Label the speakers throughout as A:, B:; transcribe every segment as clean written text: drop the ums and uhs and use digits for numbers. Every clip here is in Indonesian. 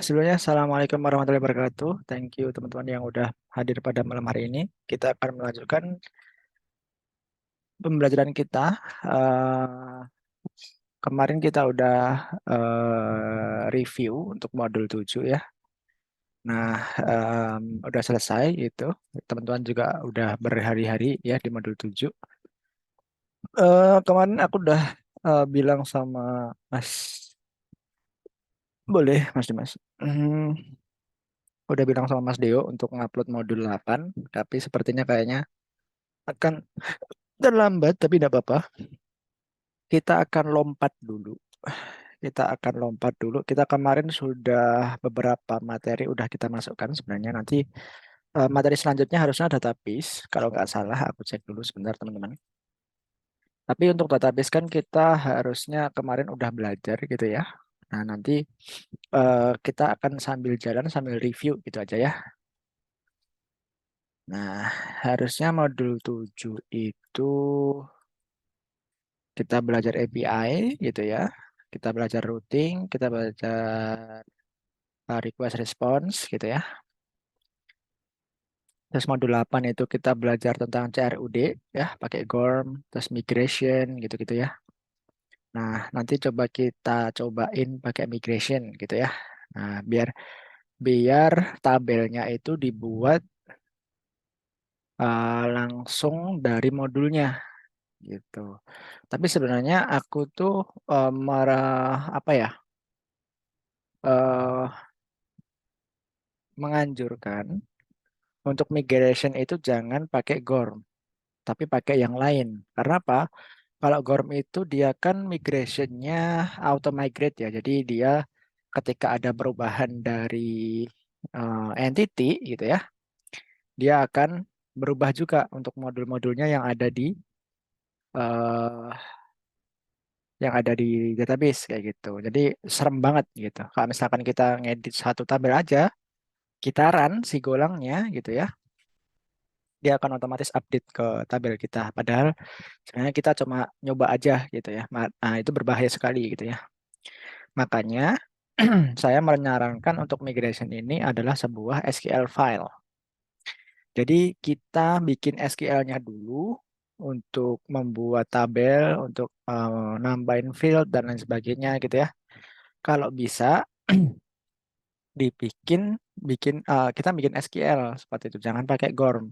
A: Sebelumnya Assalamualaikum warahmatullahi wabarakatuh. Thank you teman-teman yang udah hadir pada malam hari ini. Kita akan melanjutkan pembelajaran kita. Eh, Kemarin kita udah review untuk modul 7 ya. Nah, udah selesai itu. Teman-teman juga udah berhari-hari ya di modul 7. Kemarin aku udah bilang sama Mas, boleh Mas Dimas. Udah bilang sama Mas Deo untuk ngupload modul 8, tapi sepertinya kayaknya akan terlambat, tapi tidak apa-apa. Kita akan lompat dulu. Kita akan lompat dulu. Kita kemarin sudah beberapa materi udah kita masukkan sebenarnya. Nanti materi selanjutnya harusnya database. Kalau nggak salah, aku cek dulu sebentar teman-teman. Tapi untuk database kan kita harusnya kemarin udah belajar gitu ya. Nah, nanti kita akan sambil jalan sambil review gitu aja ya. Nah, harusnya modul 7 itu kita belajar API gitu ya. Kita belajar routing, kita belajar request response gitu ya. Terus modul 8 itu kita belajar tentang CRUD ya, pakai GORM, terus migration gitu-gitu ya. Nah, nanti coba kita cobain pakai migration gitu ya. Nah, biar biar tabelnya itu dibuat langsung dari modulnya gitu. Tapi sebenarnya aku tuh apa ya? eh menganjurkan untuk migration itu jangan pakai GORM, tapi pakai yang lain. Karena apa? Kalau GORM itu dia kan migrationnya auto migrate ya. Jadi dia ketika ada perubahan dari entity gitu ya, dia akan berubah juga untuk modul-modulnya eh, yang ada di database kayak gitu. Jadi serem banget gitu. Kalau misalkan kita ngedit satu tabel aja, kita run si golangnya gitu ya, dia akan otomatis update ke tabel kita. Padahal sebenarnya kita cuma nyoba aja gitu ya. Nah, itu berbahaya sekali gitu ya. Makanya saya menyarankan untuk migration ini adalah sebuah SQL file. Jadi kita bikin SQL-nya dulu untuk membuat tabel, untuk nambahin field dan lain sebagainya gitu ya. Kalau bisa dibikin bikin kita bikin SQL seperti itu. Jangan pakai GORM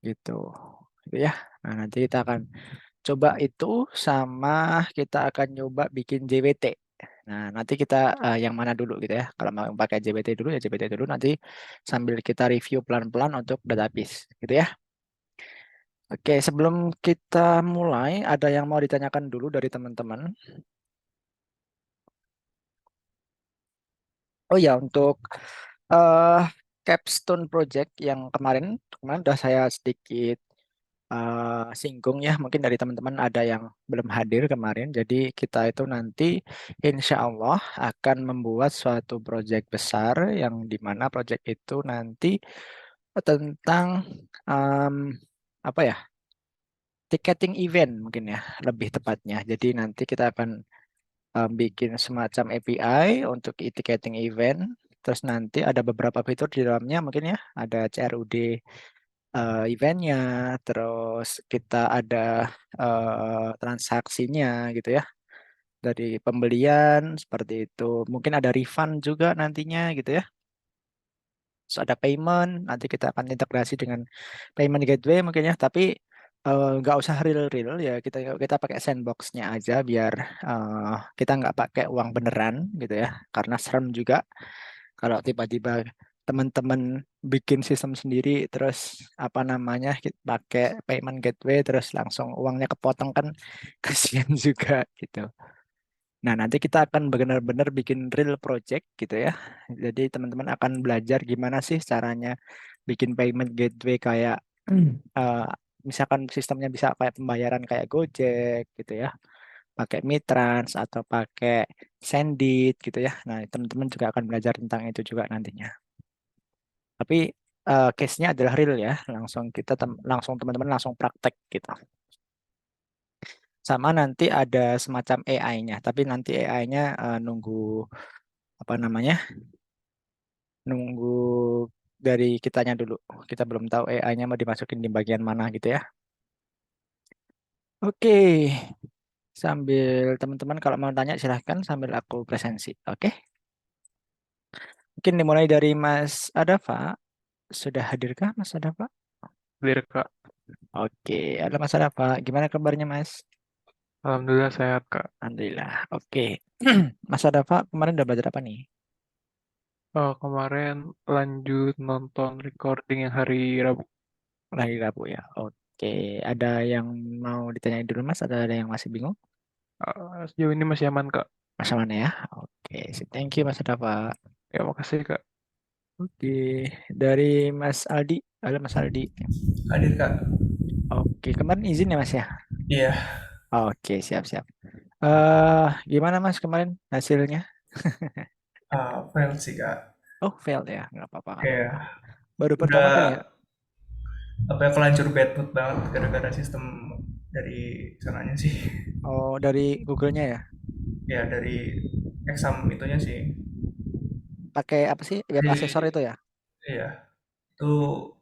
A: gitu. Gitu ya. Nah, nanti kita akan coba itu sama kita akan nyoba bikin JWT. Nah, nanti kita yang mana dulu gitu ya. Kalau mau pakai JWT dulu ya JWT dulu nanti sambil kita review pelan-pelan untuk database gitu ya. Oke, sebelum kita mulai ada yang mau ditanyakan dulu dari teman-teman. Oh ya, untuk eh capstone project yang kemarin kemarin udah saya sedikit singgung ya, mungkin dari teman-teman ada yang belum hadir kemarin. Jadi kita itu nanti insya Allah akan membuat suatu proyek besar yang dimana proyek itu nanti tentang em, apa ya, ticketing event mungkin ya, lebih tepatnya. Jadi nanti kita akan bikin semacam API untuk ticketing event. Terus nanti ada beberapa fitur di dalamnya mungkin ya, ada CRUD eventnya, terus kita ada transaksinya gitu ya, dari pembelian seperti itu. Mungkin ada refund juga nantinya gitu ya. Terus ada payment, nanti kita akan integrasi dengan payment gateway mungkin ya, tapi nggak usah real-real ya, kita kita pakai sandbox-nya aja biar eh, kita nggak pakai uang beneran gitu ya, karena serem juga kalau tiba-tiba teman-teman bikin sistem sendiri terus apa namanya pakai payment gateway terus langsung uangnya kepotong kan kasihan juga gitu. Nah, nanti kita akan benar-benar bikin real project gitu ya. Jadi teman-teman akan belajar gimana sih caranya bikin payment gateway kayak eh, misalkan sistemnya bisa kayak pembayaran kayak Gojek gitu ya, pakai Mitrans atau pakai Sendit gitu ya. Nah, teman-teman juga akan belajar tentang itu juga nantinya. Tapi case-nya adalah real ya, langsung kita langsung teman-teman langsung praktek gitu. Sama nanti ada semacam AI-nya, tapi nanti AI-nya nunggu apa namanya, nunggu dari kitanya dulu. Kita belum tahu AI-nya mau dimasukin di bagian mana gitu ya. Oke, sambil teman-teman kalau mau tanya silahkan sambil aku presensi. Oke, mungkin dimulai dari Mas Adafa. Sudah hadirkah Mas Adafa?
B: Clear, Kak.
A: Oke, halo Mas Adafa. Gimana kabarnya Mas?
B: Alhamdulillah sehat, Kak.
A: Alhamdulillah. Oke, Mas Adafa kemarin udah belajar apa nih?
B: Kemarin lanjut nonton recording yang hari Rabu.
A: Lagi Rabu ya. Oke, ada yang mau ditanyain dulu Mas? Ada yang masih bingung?
B: Sejauh ini masih aman, Kak.
A: Mas mana ya? Oke, thank you Mas Adafa.
B: Ya, makasih, Kak.
A: Oke, dari Mas Aldi. Halo Mas Aldi.
C: Hadir Kak.
A: Oke, kemarin izin ya Mas ya?
C: Iya,
A: Oke, siap-siap. Gimana Mas kemarin hasilnya?
C: fail sih Kak.
A: Oh, failed ya? Nggak apa-apa, nggak apa-apa.
C: Kayak
A: Baru pertama kali ya?
C: udah apa ya kelanjur bad mood banget gara-gara sistem dari sananya sih.
A: Oh, dari Google-nya ya?
C: Ya dari exam itunya sih.
A: Pakai apa sih? Web assessor
C: Di
A: itu ya?
C: iya, itu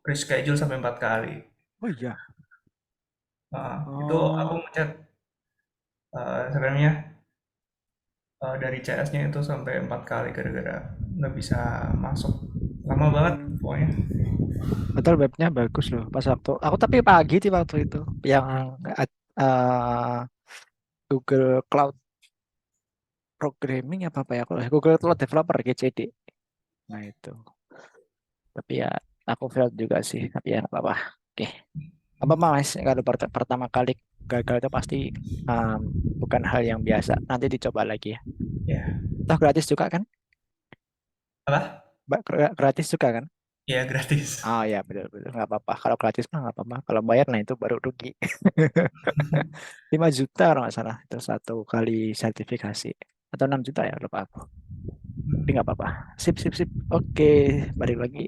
C: reschedule sampai 4 kali.
A: Oh iya.
C: Itu aku
A: Oh,
C: ngecek sebenarnya dari CS-nya itu sampai 4 kali gara-gara nggak bisa masuk. Lama banget
A: hmm.
C: pokoknya.
A: Betul webnya bagus loh. Pas waktu aku tapi pagi sih waktu itu yang eh, Google Cloud Programming apa ya? Google Cloud Developer GCD. Nah itu. Tapi ya aku failed juga sih. Tapi ya nggak apa-apa. Oke. Apa mas kalau pertama kali gagal itu pasti um, bukan hal yang biasa. Nanti dicoba lagi ya.
C: Ya,
A: Toh gratis juga kan?
C: apa?
A: Gratis juga kan?
C: Ya gratis.
A: Oh ya betul betul nggak apa-apa. Kalau gratis mah nggak apa-apa. Kalau bayar nah itu baru rugi. 5 juta kalau nggak salah itu satu kali sertifikasi atau 6 juta ya lupa aku. Tapi nggak apa-apa. Sip sip sip. Oke balik lagi.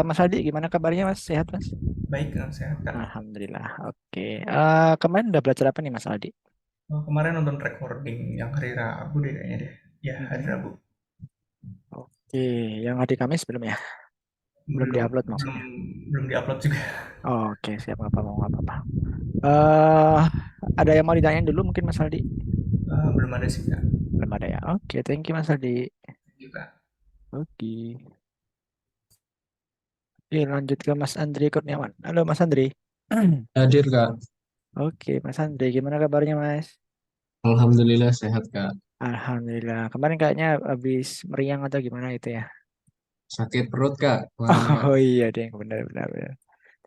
A: Mas Adi gimana kabarnya Mas? Sehat Mas?
C: Baik, sehat Kak.
A: Alhamdulillah. Oke. Kemarin udah belajar apa nih Mas Aldi?
C: Kemarin nonton recording yang hari Rabu deh kayaknya deh. Ya, hari
A: Mm-mm.
C: Rabu.
A: Oke, yang hari Kamis belum ya? Belum
C: Belum
A: diupload
C: belum
A: maksudnya.
C: belum diupload juga.
A: Oke, siap nggak apa-apa, nggak apa-apa. Eh, ada yang mau ditanyain dulu mungkin Mas Aldi?
C: Belum ada sih Kak.
A: Belum ada ya. Oke, thank you Mas Aldi.
C: Juga.
A: Oke. Oke, lanjut ke Mas Andri Kurniawan. Halo Mas Andri.
D: Hadir Kak.
A: Oke, Mas Andri, gimana kabarnya Mas?
D: Alhamdulillah sehat Kak.
A: Alhamdulillah. Kemarin kayaknya habis meriang atau gimana itu ya?
D: Sakit perut Kak kemarin Kak.
A: Oh iya deh, benar-benar.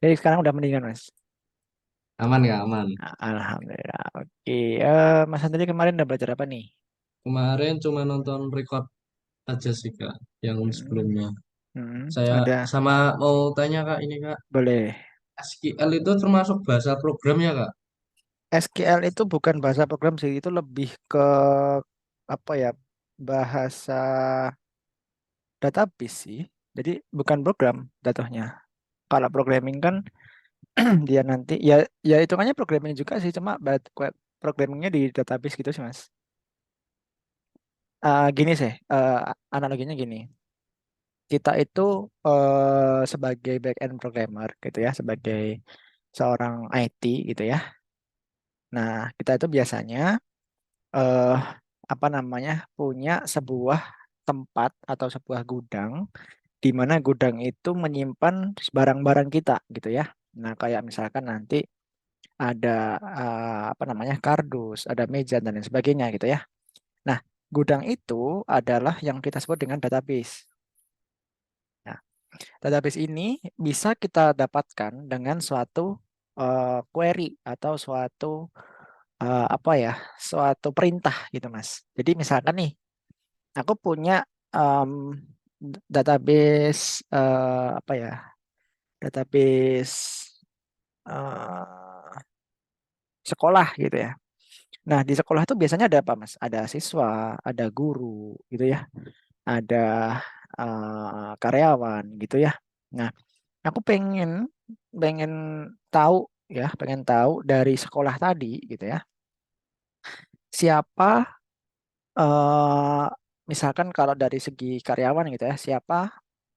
A: Jadi sekarang udah mendingan Mas?
D: Aman Kak, aman.
A: Alhamdulillah. Oke, Mas Andri kemarin udah belajar apa nih?
D: Kemarin cuma nonton record aja sih Kak, yang
A: Hmm,
D: sebelumnya. Saya
A: ada.
D: sama mau tanya Kak ini Kak,
A: Boleh.
D: SQL itu termasuk bahasa programnya Kak?
A: SQL itu bukan bahasa program sih, itu lebih ke apa ya? Bahasa database sih. Jadi bukan program jatuhnya. Kalau programming kan dia nanti ya hitungannya programming juga sih, cuma programmingnya di database gitu sih Mas. Gini sih, analoginya gini. Kita itu sebagai back end programmer gitu ya, sebagai seorang IT gitu ya. Nah, kita itu biasanya eh apa namanya punya sebuah tempat atau sebuah gudang di mana gudang itu menyimpan barang-barang kita gitu ya. Nah, kayak misalkan nanti ada apa namanya kardus, ada meja dan lain sebagainya gitu ya. Nah, gudang itu adalah yang kita sebut dengan database. Nah, database ini bisa kita dapatkan dengan suatu query atau suatu apa ya, suatu perintah gitu, Mas. Jadi misalkan nih, aku punya em, database apa ya, database eh, sekolah gitu ya. Nah, di sekolah itu biasanya ada apa, Mas? Ada siswa, ada guru gitu ya, ada karyawan gitu ya. Nah, aku pengen pengen tahu pengen tahu dari sekolah tadi gitu ya. Siapa eh misalkan kalau dari segi karyawan gitu ya, siapa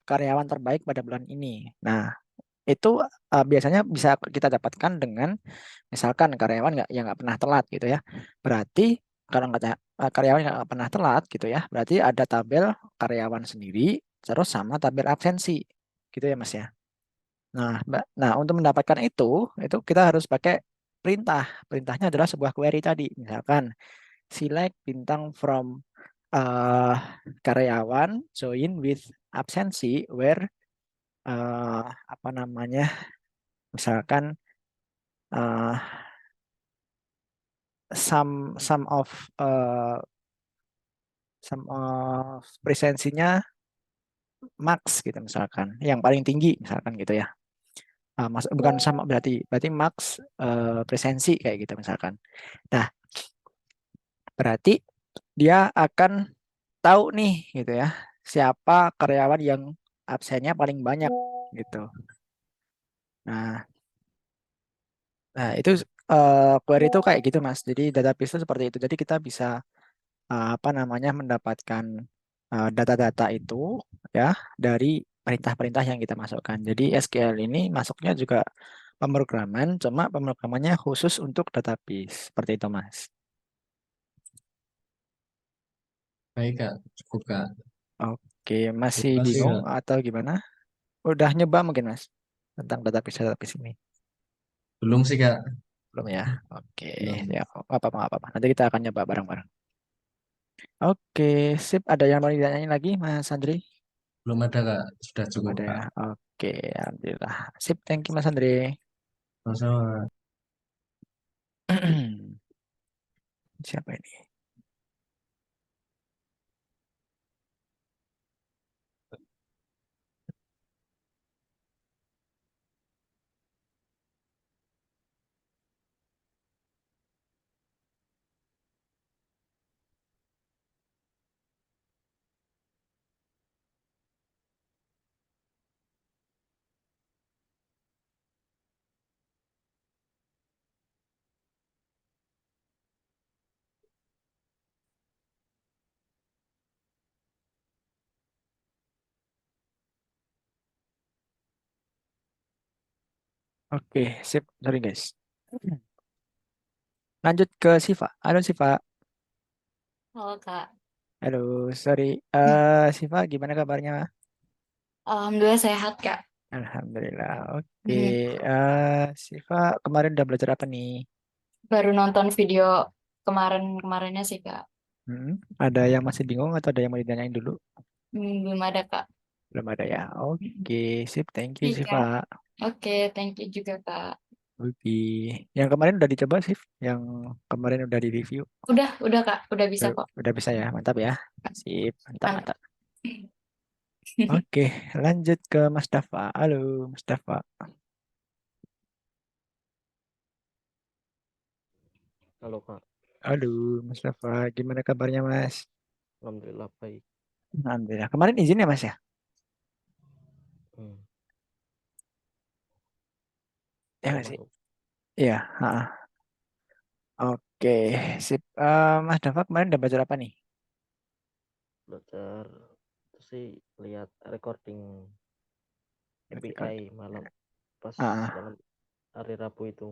A: karyawan terbaik pada bulan ini. Nah, itu biasanya bisa kita dapatkan dengan misalkan karyawan yang nggak pernah telat gitu ya. Berarti kalau karyawan yang nggak pernah telat gitu ya, berarti ada tabel karyawan sendiri terus sama tabel absensi gitu ya Mas ya. Nah, untuk mendapatkan itu kita harus pakai perintah. Perintahnya adalah sebuah query tadi. Misalkan select bintang from uh, karyawan join with absensi where uh, apa namanya? Misalkan uh, some of uh, some of presensinya max gitu misalkan. Yang paling tinggi misalkan gitu ya. Bukan sama berarti berarti max presensi kayak gitu misalkan. Nah, berarti dia akan tahu nih gitu ya, siapa karyawan yang absennya paling banyak gitu. Nah, itu query itu kayak gitu Mas. Jadi database itu seperti itu. Jadi kita bisa apa namanya mendapatkan data-data itu ya dari perintah-perintah yang kita masukkan. Jadi SQL ini masuknya juga pemrograman, cuma pemrogramannya khusus untuk database. Seperti itu Mas.
D: Baik Kak, cukup Kak.
A: Oke, masih
D: Terima kasih
A: bingung
D: Kak.
A: atau gimana? Udah nyoba mungkin Mas tentang database ini?
D: Belum sih Kak.
A: Belum ya? Oke,
D: Belum.
A: ya apa-apa. Nanti kita akan nyoba bareng-bareng. Oke, sip. Ada yang mau ditanyain lagi, Mas Andri?
D: Belum ada Kak. Sudah
A: Belum
D: cukup
A: ada ya?
D: Kak.
A: Oke, alhamdulillah. Sip, thank you Mas Andri.
D: Sama-sama.
A: Siapa ini? Oke, sip. Sorry guys. Lanjut ke Siva. Halo Siva.
E: Halo Kak,
A: Halo, sorry. Siva, gimana kabarnya?
E: Alhamdulillah sehat Kak.
A: Alhamdulillah. Oke.
E: Mhm.
A: Siva kemarin udah belajar apa nih?
E: Baru nonton video kemarin-kemarinnya sih Kak.
A: Ada yang masih bingung atau ada yang mau ditanyain dulu?
E: Belum ada Kak.
A: Belum ada ya. Oke, sip. Thank you
E: Iya,
A: Siva.
E: oke, thank you juga Kak.
A: Oke. Yang kemarin udah dicoba sih, yang kemarin udah di review.
E: Udah Kak, udah bisa kok.
A: Udah bisa ya, mantap ya. Sip, mantap
E: Mantap.
A: mantap. Oke, lanjut ke Mas Dafa. Halo, Mas Dafa.
F: Halo Kak,
A: Halo, Mas Dafa. Gimana kabarnya Mas?
F: Alhamdulillah baik.
A: Alhamdulillah. Kemarin izin ya Mas ya?
F: Hmm,
A: Ya nggak sih?
F: termasuk
A: Iya. Oke, sip. Mas Dafa kemarin udah belajar apa nih?
F: belajar itu sih lihat recording
A: Record.
F: API malam pas
A: Ah,
F: malam hari Rabu itu.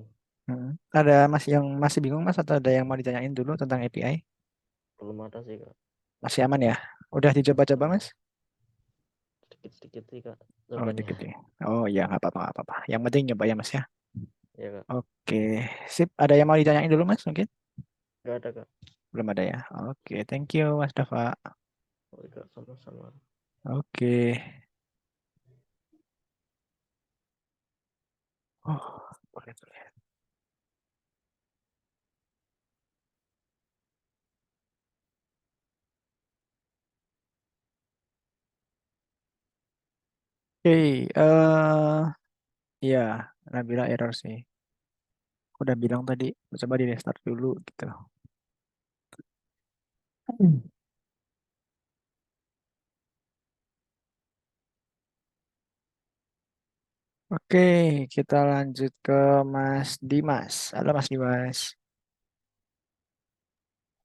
A: Ada Mas yang masih bingung Mas atau ada yang mau ditanyain dulu tentang API?
F: Belum ada sih Kak,
A: Masih aman ya? Udah dicoba-coba
F: aman.
A: Mas?
F: Sedikit-sedikit sih Kak
A: Oh,
F: cobanya.
A: dikit ya. Oh ya, nggak apa-apa, nggak apa-apa. Yang penting nyoba ya Mas ya.
F: Ya Kak,
A: Oke, sip. Ada yang mau ditanyain dulu Mas mungkin?
F: nggak ada Kak.
A: Belum ada ya. Oke, thank you Mas Dafa.
F: Oke Kak, sama-sama.
A: Oke. Oh, boleh, boleh. Oke, iya, Nabila error sih. Aku udah bilang tadi, coba di restart dulu gitu. Oke, kita lanjut ke Mas Dimas. Halo Mas Dimas.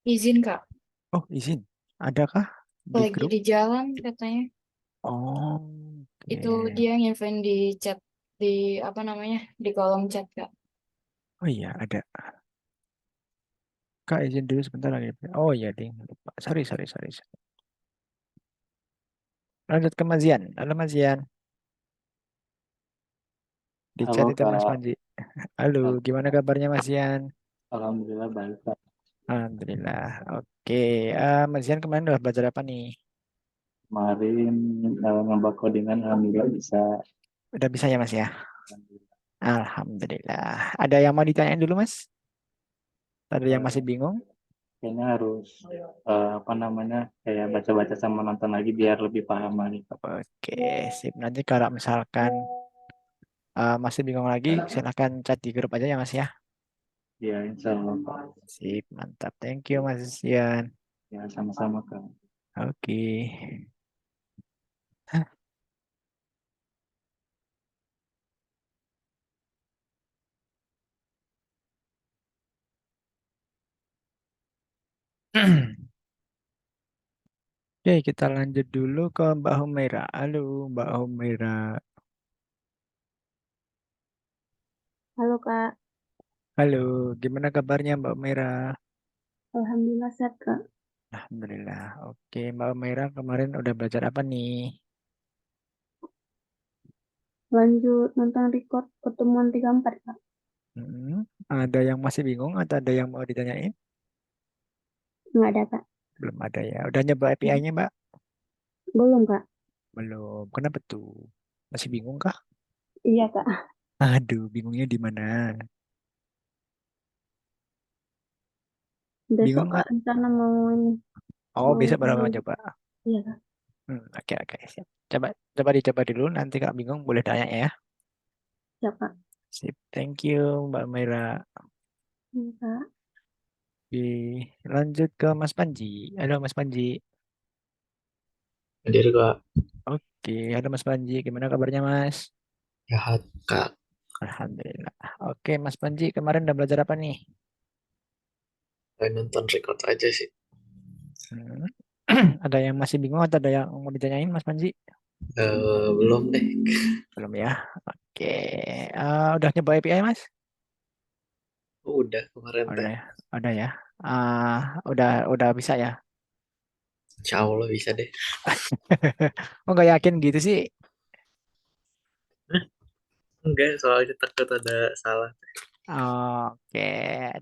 E: Izin Kak.
A: Oh, izin. Adakah? di
E: Lagi
A: grup?
E: di jalan katanya.
A: Oh,
E: Itu
A: oke.
E: dia nginfoin di chat, di apa namanya, di kolom chat Kak.
A: Oh iya, ada. Kak, izin dulu sebentar lagi. Oh iya, ding. Lupa. Sorry, sorry, sorry. Lanjut ke Mas Zian. Halo Mas Zian. Di
G: Halo
A: chat itu Mas
G: Kak,
A: Panji. Halo, gimana kabarnya Mas Zian?
G: Alhamdulillah baik Kak.
A: Alhamdulillah. Oke, Mas Zian kemarin udah belajar apa nih?
G: Kemarin nyoba codingan Alhamdulillah bisa.
A: Udah bisa ya Mas ya? Alhamdulillah. Ada yang mau ditanyain dulu Mas? Ada yang masih bingung?
G: Kayaknya harus apa namanya kayak baca-baca sama nonton lagi biar lebih paham lagi Kak.
A: Oke, sip. Nanti kalau misalkan masih bingung lagi, silahkan chat di grup aja ya Mas ya.
G: Ya insya Allah Kak.
A: Sip, mantap. Thank you Mas Zian.
G: Ya sama-sama Kak.
A: Oke. Oke, kita lanjut dulu ke Mbak Humaira. Halo, Mbak Humaira.
H: Halo Kak,
A: Halo, gimana kabarnya Mbak Humaira?
H: Alhamdulillah sehat Kak.
A: Alhamdulillah. Oke, Mbak Humaira kemarin udah belajar apa nih?
H: Lanjut nonton record pertemuan 34 Kak.
A: Ada yang masih bingung atau ada yang mau ditanyain?
H: Nggak ada Kak.
A: Belum ada ya. Udah nyoba API-nya Mbak?
H: Belum Kak.
A: Belum. Kenapa tuh? Masih bingung kah?
H: Iya Kak.
A: Aduh, bingungnya di mana?
H: Besok
A: Bingung
H: Kak
A: nggak?
H: rencana mau ini.
A: Oh,
H: Mau
A: besok baru mau coba.
H: Iya Kak.
A: Oke, oke. Siap. Coba, coba dicoba dulu. Nanti kalau bingung boleh tanya ya.
H: Siap Kak.
A: Sip. Thank you, Mbak Mira.
H: Iya Kak.
A: Oke, lanjut ke Mas Panji. Halo, Mas Panji.
I: Hadir Kak,
A: Oke, halo Mas Panji. Gimana kabarnya, Mas?
I: sehat Kak.
A: Alhamdulillah. Oke, Mas Panji. Kemarin udah belajar apa nih?
I: Saya nonton record aja sih.
A: Hmm. Ada yang masih bingung atau ada yang mau ditanyain, Mas Panji?
I: Belum deh.
A: Belum ya. Oke. Udah nyoba API, Mas?
I: Udah kemarin
A: Udah
I: teh.
A: ya. Udah ya. Udah bisa ya.
I: Insya Allah bisa deh.
A: Oh, nggak yakin gitu sih.
I: Enggak, soalnya takut ada salah.
A: Oke,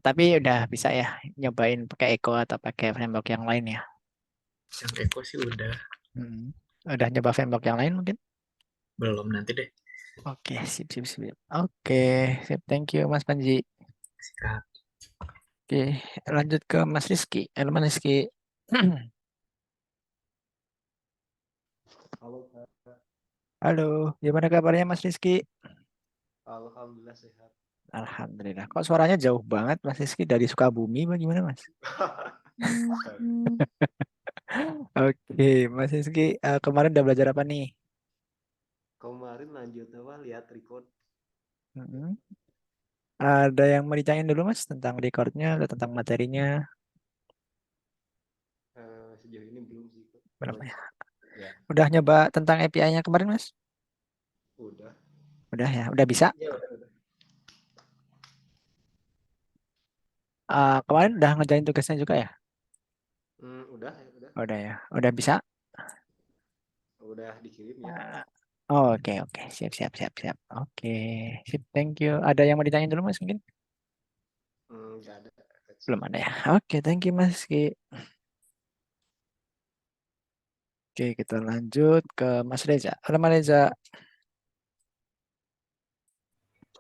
A: tapi udah bisa ya nyobain pakai Echo atau pakai framework yang lain ya.
I: Yang Eko sih udah.
A: Hmm. Udah nyoba framework yang lain mungkin?
I: Belum, nanti deh.
A: Oke, sip, sip, sip. Oke, sip. Thank you, Mas Panji.
I: Sikat.
A: Oke, lanjut ke Mas Rizky. Halo, Mas Rizky.
J: Halo Kak,
A: Halo, gimana kabarnya Mas Rizky?
J: Alhamdulillah sehat.
A: Alhamdulillah. Kok suaranya jauh banget Mas Rizky dari Sukabumi bagaimana Mas? Oke, Mas Rizky, kemarin udah belajar apa nih?
J: Kemarin lanjut apa lihat record.
A: Mm-mm. Ada yang mau ditanyain dulu Mas tentang recordnya atau tentang materinya?
J: Sejauh ini belum sih Kak.
A: Belum ya.
J: Ya,
A: Udah nyoba tentang API-nya kemarin Mas?
J: udah.
A: Udah ya, udah bisa?
J: Ya udah.
A: Kemarin udah ngerjain tugasnya juga ya?
J: Udah ya, udah.
A: Udah ya, udah bisa?
J: Udah dikirim ya.
A: Oke, oke, siap, siap, siap, siap. Oke, sip, thank you. Ada yang mau ditanyain dulu Mas mungkin?
J: Nggak ada.
A: Belum ada ya. Oke, thank you Mas Rizky. Oke, kita lanjut ke Mas Reza. Halo Mas Reza.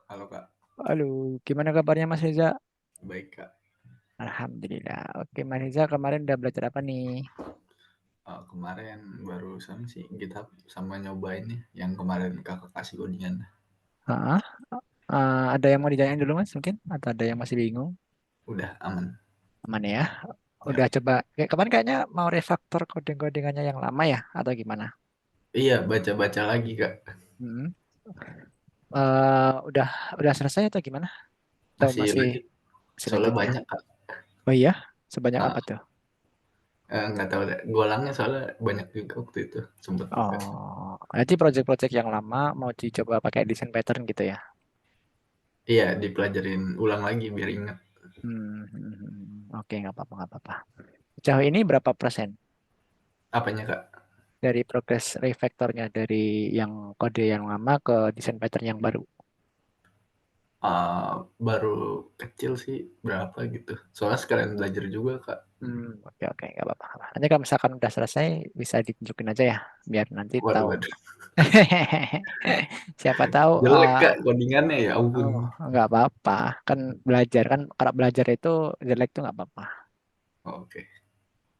K: Halo Kak,
A: Halo, gimana kabarnya Mas Reza?
K: baik Kak.
A: Alhamdulillah. Oke, Mas Reza kemarin udah belajar apa nih?
K: Kemarin barusan sih kita sama nyobain nih yang kemarin Kakak kasih codingan.
A: Hah? Ada yang mau ditanyain dulu Mas mungkin? Atau ada yang masih bingung?
K: Udah aman.
A: Aman ya? Udah coba. Kemarin kayaknya mau refaktor coding-codingannya yang lama ya? Atau gimana?
K: Iya, baca-baca lagi Kak.
A: Hmm. Udah selesai atau gimana? Atau
K: Masih
A: masih
K: lanjut.
A: masih
K: Soalnya
A: lanjut ya?
K: banyak Kak.
A: Oh iya? Sebanyak
K: Ah,
A: apa tuh?
K: Nggak tahu deh, golangnya soalnya banyak juga waktu itu, sempet juga.
A: Oh, berarti project-project yang lama mau dicoba pakai desain pattern gitu ya?
K: Iya, dipelajarin ulang lagi biar ingat.
A: Oke, nggak apa-apa, nggak apa-apa. Sejauh ini berapa persen
K: Apanya, Kak?
A: dari progres refactornya dari yang kode yang lama ke desain pattern yang baru?
K: Baru kecil sih, berapa gitu. Soalnya sekalian belajar juga, Kak.
A: Oke, oke, nggak apa-apa. Nanti kalau misalkan udah selesai, bisa ditunjukin aja ya, biar nanti
K: Waduh,
A: tahu.
K: waduh.
A: Siapa tahu,
K: Jelek, Kak, codingannya ya ampun.
A: oh, nggak apa-apa. Kan belajar kan, kalau belajar itu jelek tuh nggak apa-apa.
K: Oke,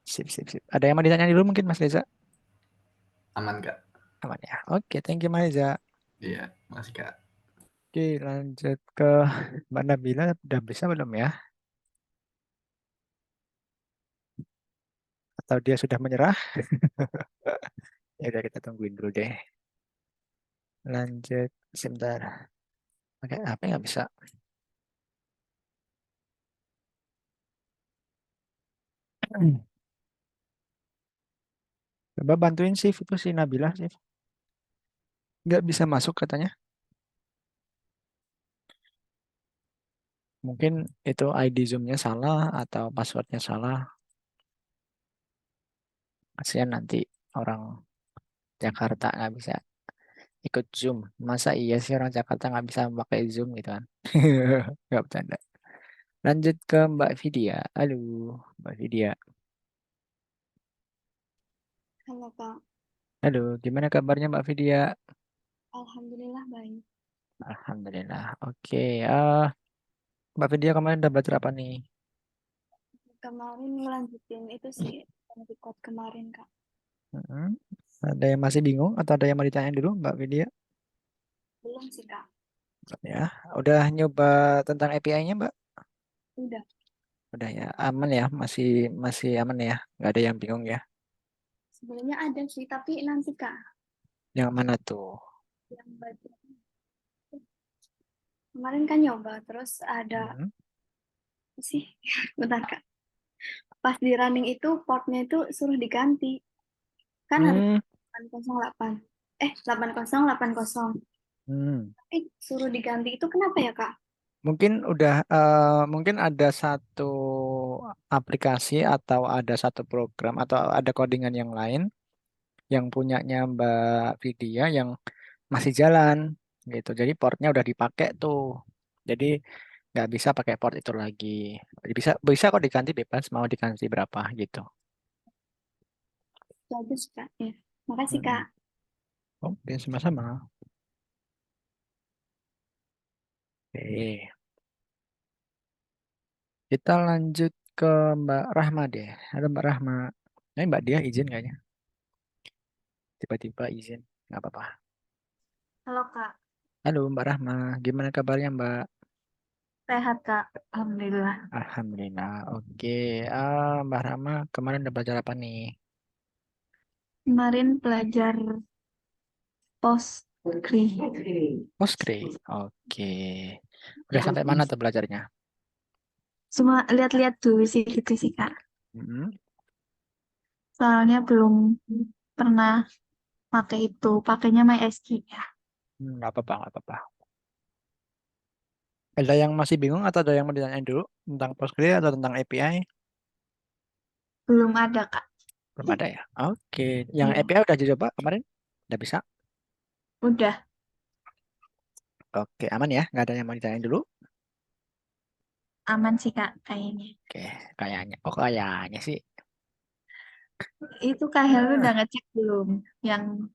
A: Sip, sip, sip. Ada yang mau ditanya dulu mungkin Mas Reza?
K: aman, Kak.
A: Aman ya. Oke, thank you Mas Reza.
K: Iya, masih, Kak.
A: Oke, lanjut ke Mbak Nabila. Udah bisa belum ya? Atau dia sudah menyerah? Ya udah kita tungguin dulu deh. Lanjut sebentar. Oke, apa nggak bisa? Coba bantuin sih itu si Nabila sih. Nggak bisa masuk katanya. Mungkin itu ID Zoom-nya salah atau passwordnya salah. Kasihan nanti orang Jakarta nggak bisa ikut Zoom. Masa iya sih orang Jakarta nggak bisa pakai Zoom gitu kan? Nggak bercanda. Lanjut ke Mbak Vidya. Halo, Mbak Vidya.
H: Halo Kak,
A: Halo, gimana kabarnya Mbak Vidya?
H: Alhamdulillah baik.
A: Alhamdulillah. Oke, Mbak Vidya kemarin udah belajar apa nih?
H: Kemarin ngelanjutin itu sih, record kemarin Kak.
A: Mm-mm. Ada yang masih bingung atau ada yang mau ditanya dulu Mbak Vidya?
H: Belum sih Kak,
A: Ya, udah nyoba tentang API-nya Mbak?
H: udah.
A: Udah ya, aman ya, masih masih aman ya, nggak ada yang bingung ya.
H: Sebenarnya ada sih, tapi nanti Kak,
A: Yang mana tuh?
H: yang baca. Kemarin kan nyoba, terus ada
A: Hmm.
H: apa sih, bentar Kak. Pas di running itu, portnya itu suruh diganti. Kan harus
A: Hmm.
H: 808. 8080.
A: Hmm.
H: Tapi suruh diganti itu kenapa ya Kak?
A: Mungkin udah mungkin ada satu aplikasi atau ada satu program atau ada codingan yang lain yang punyanya Mbak Vidya yang masih jalan gitu. Jadi portnya udah dipakai tuh. Jadi nggak bisa pakai port itu lagi. Bisa bisa kok diganti bebas mau diganti berapa gitu.
H: Bagus Kak, ya. Makasih
A: Mm-mm.
H: Kak.
A: Oke, sama-sama. Oke, kita lanjut ke Mbak Rahma deh. Halo Mbak Rahma. Ini Mbak Dia izin kayaknya. Tiba-tiba izin. Nggak apa-apa.
H: Halo Kak,
A: Halo Mbak Rahma. Gimana kabarnya Mbak?
H: sehat Kak. Alhamdulillah.
A: Alhamdulillah. Oke. Mbak Rahma kemarin udah belajar apa nih?
H: Kemarin belajar Postgre.
A: Postgre. Oke. Udah sampai mana tuh belajarnya?
H: Cuma lihat-lihat dulu sih gitu sih Kak.
A: Mm-mm.
H: Soalnya belum pernah pakai itu. Pakainya MySQL ya.
A: Nggak apa-apa, nggak apa-apa. Ada yang masih bingung atau ada yang mau ditanyain dulu tentang Postgre atau tentang API?
H: Belum ada Kak.
A: Belum ada ya? Oke. Yang
H: Iya.
A: API udah dicoba kemarin? Udah bisa?
H: Udah
A: Oke, aman ya? Nggak ada yang mau ditanyain dulu?
H: aman sih Kak kayaknya.
A: Oke, kayaknya. Oh, kayaknya sih.
H: Itu Kak Hel udah ngecek belum yang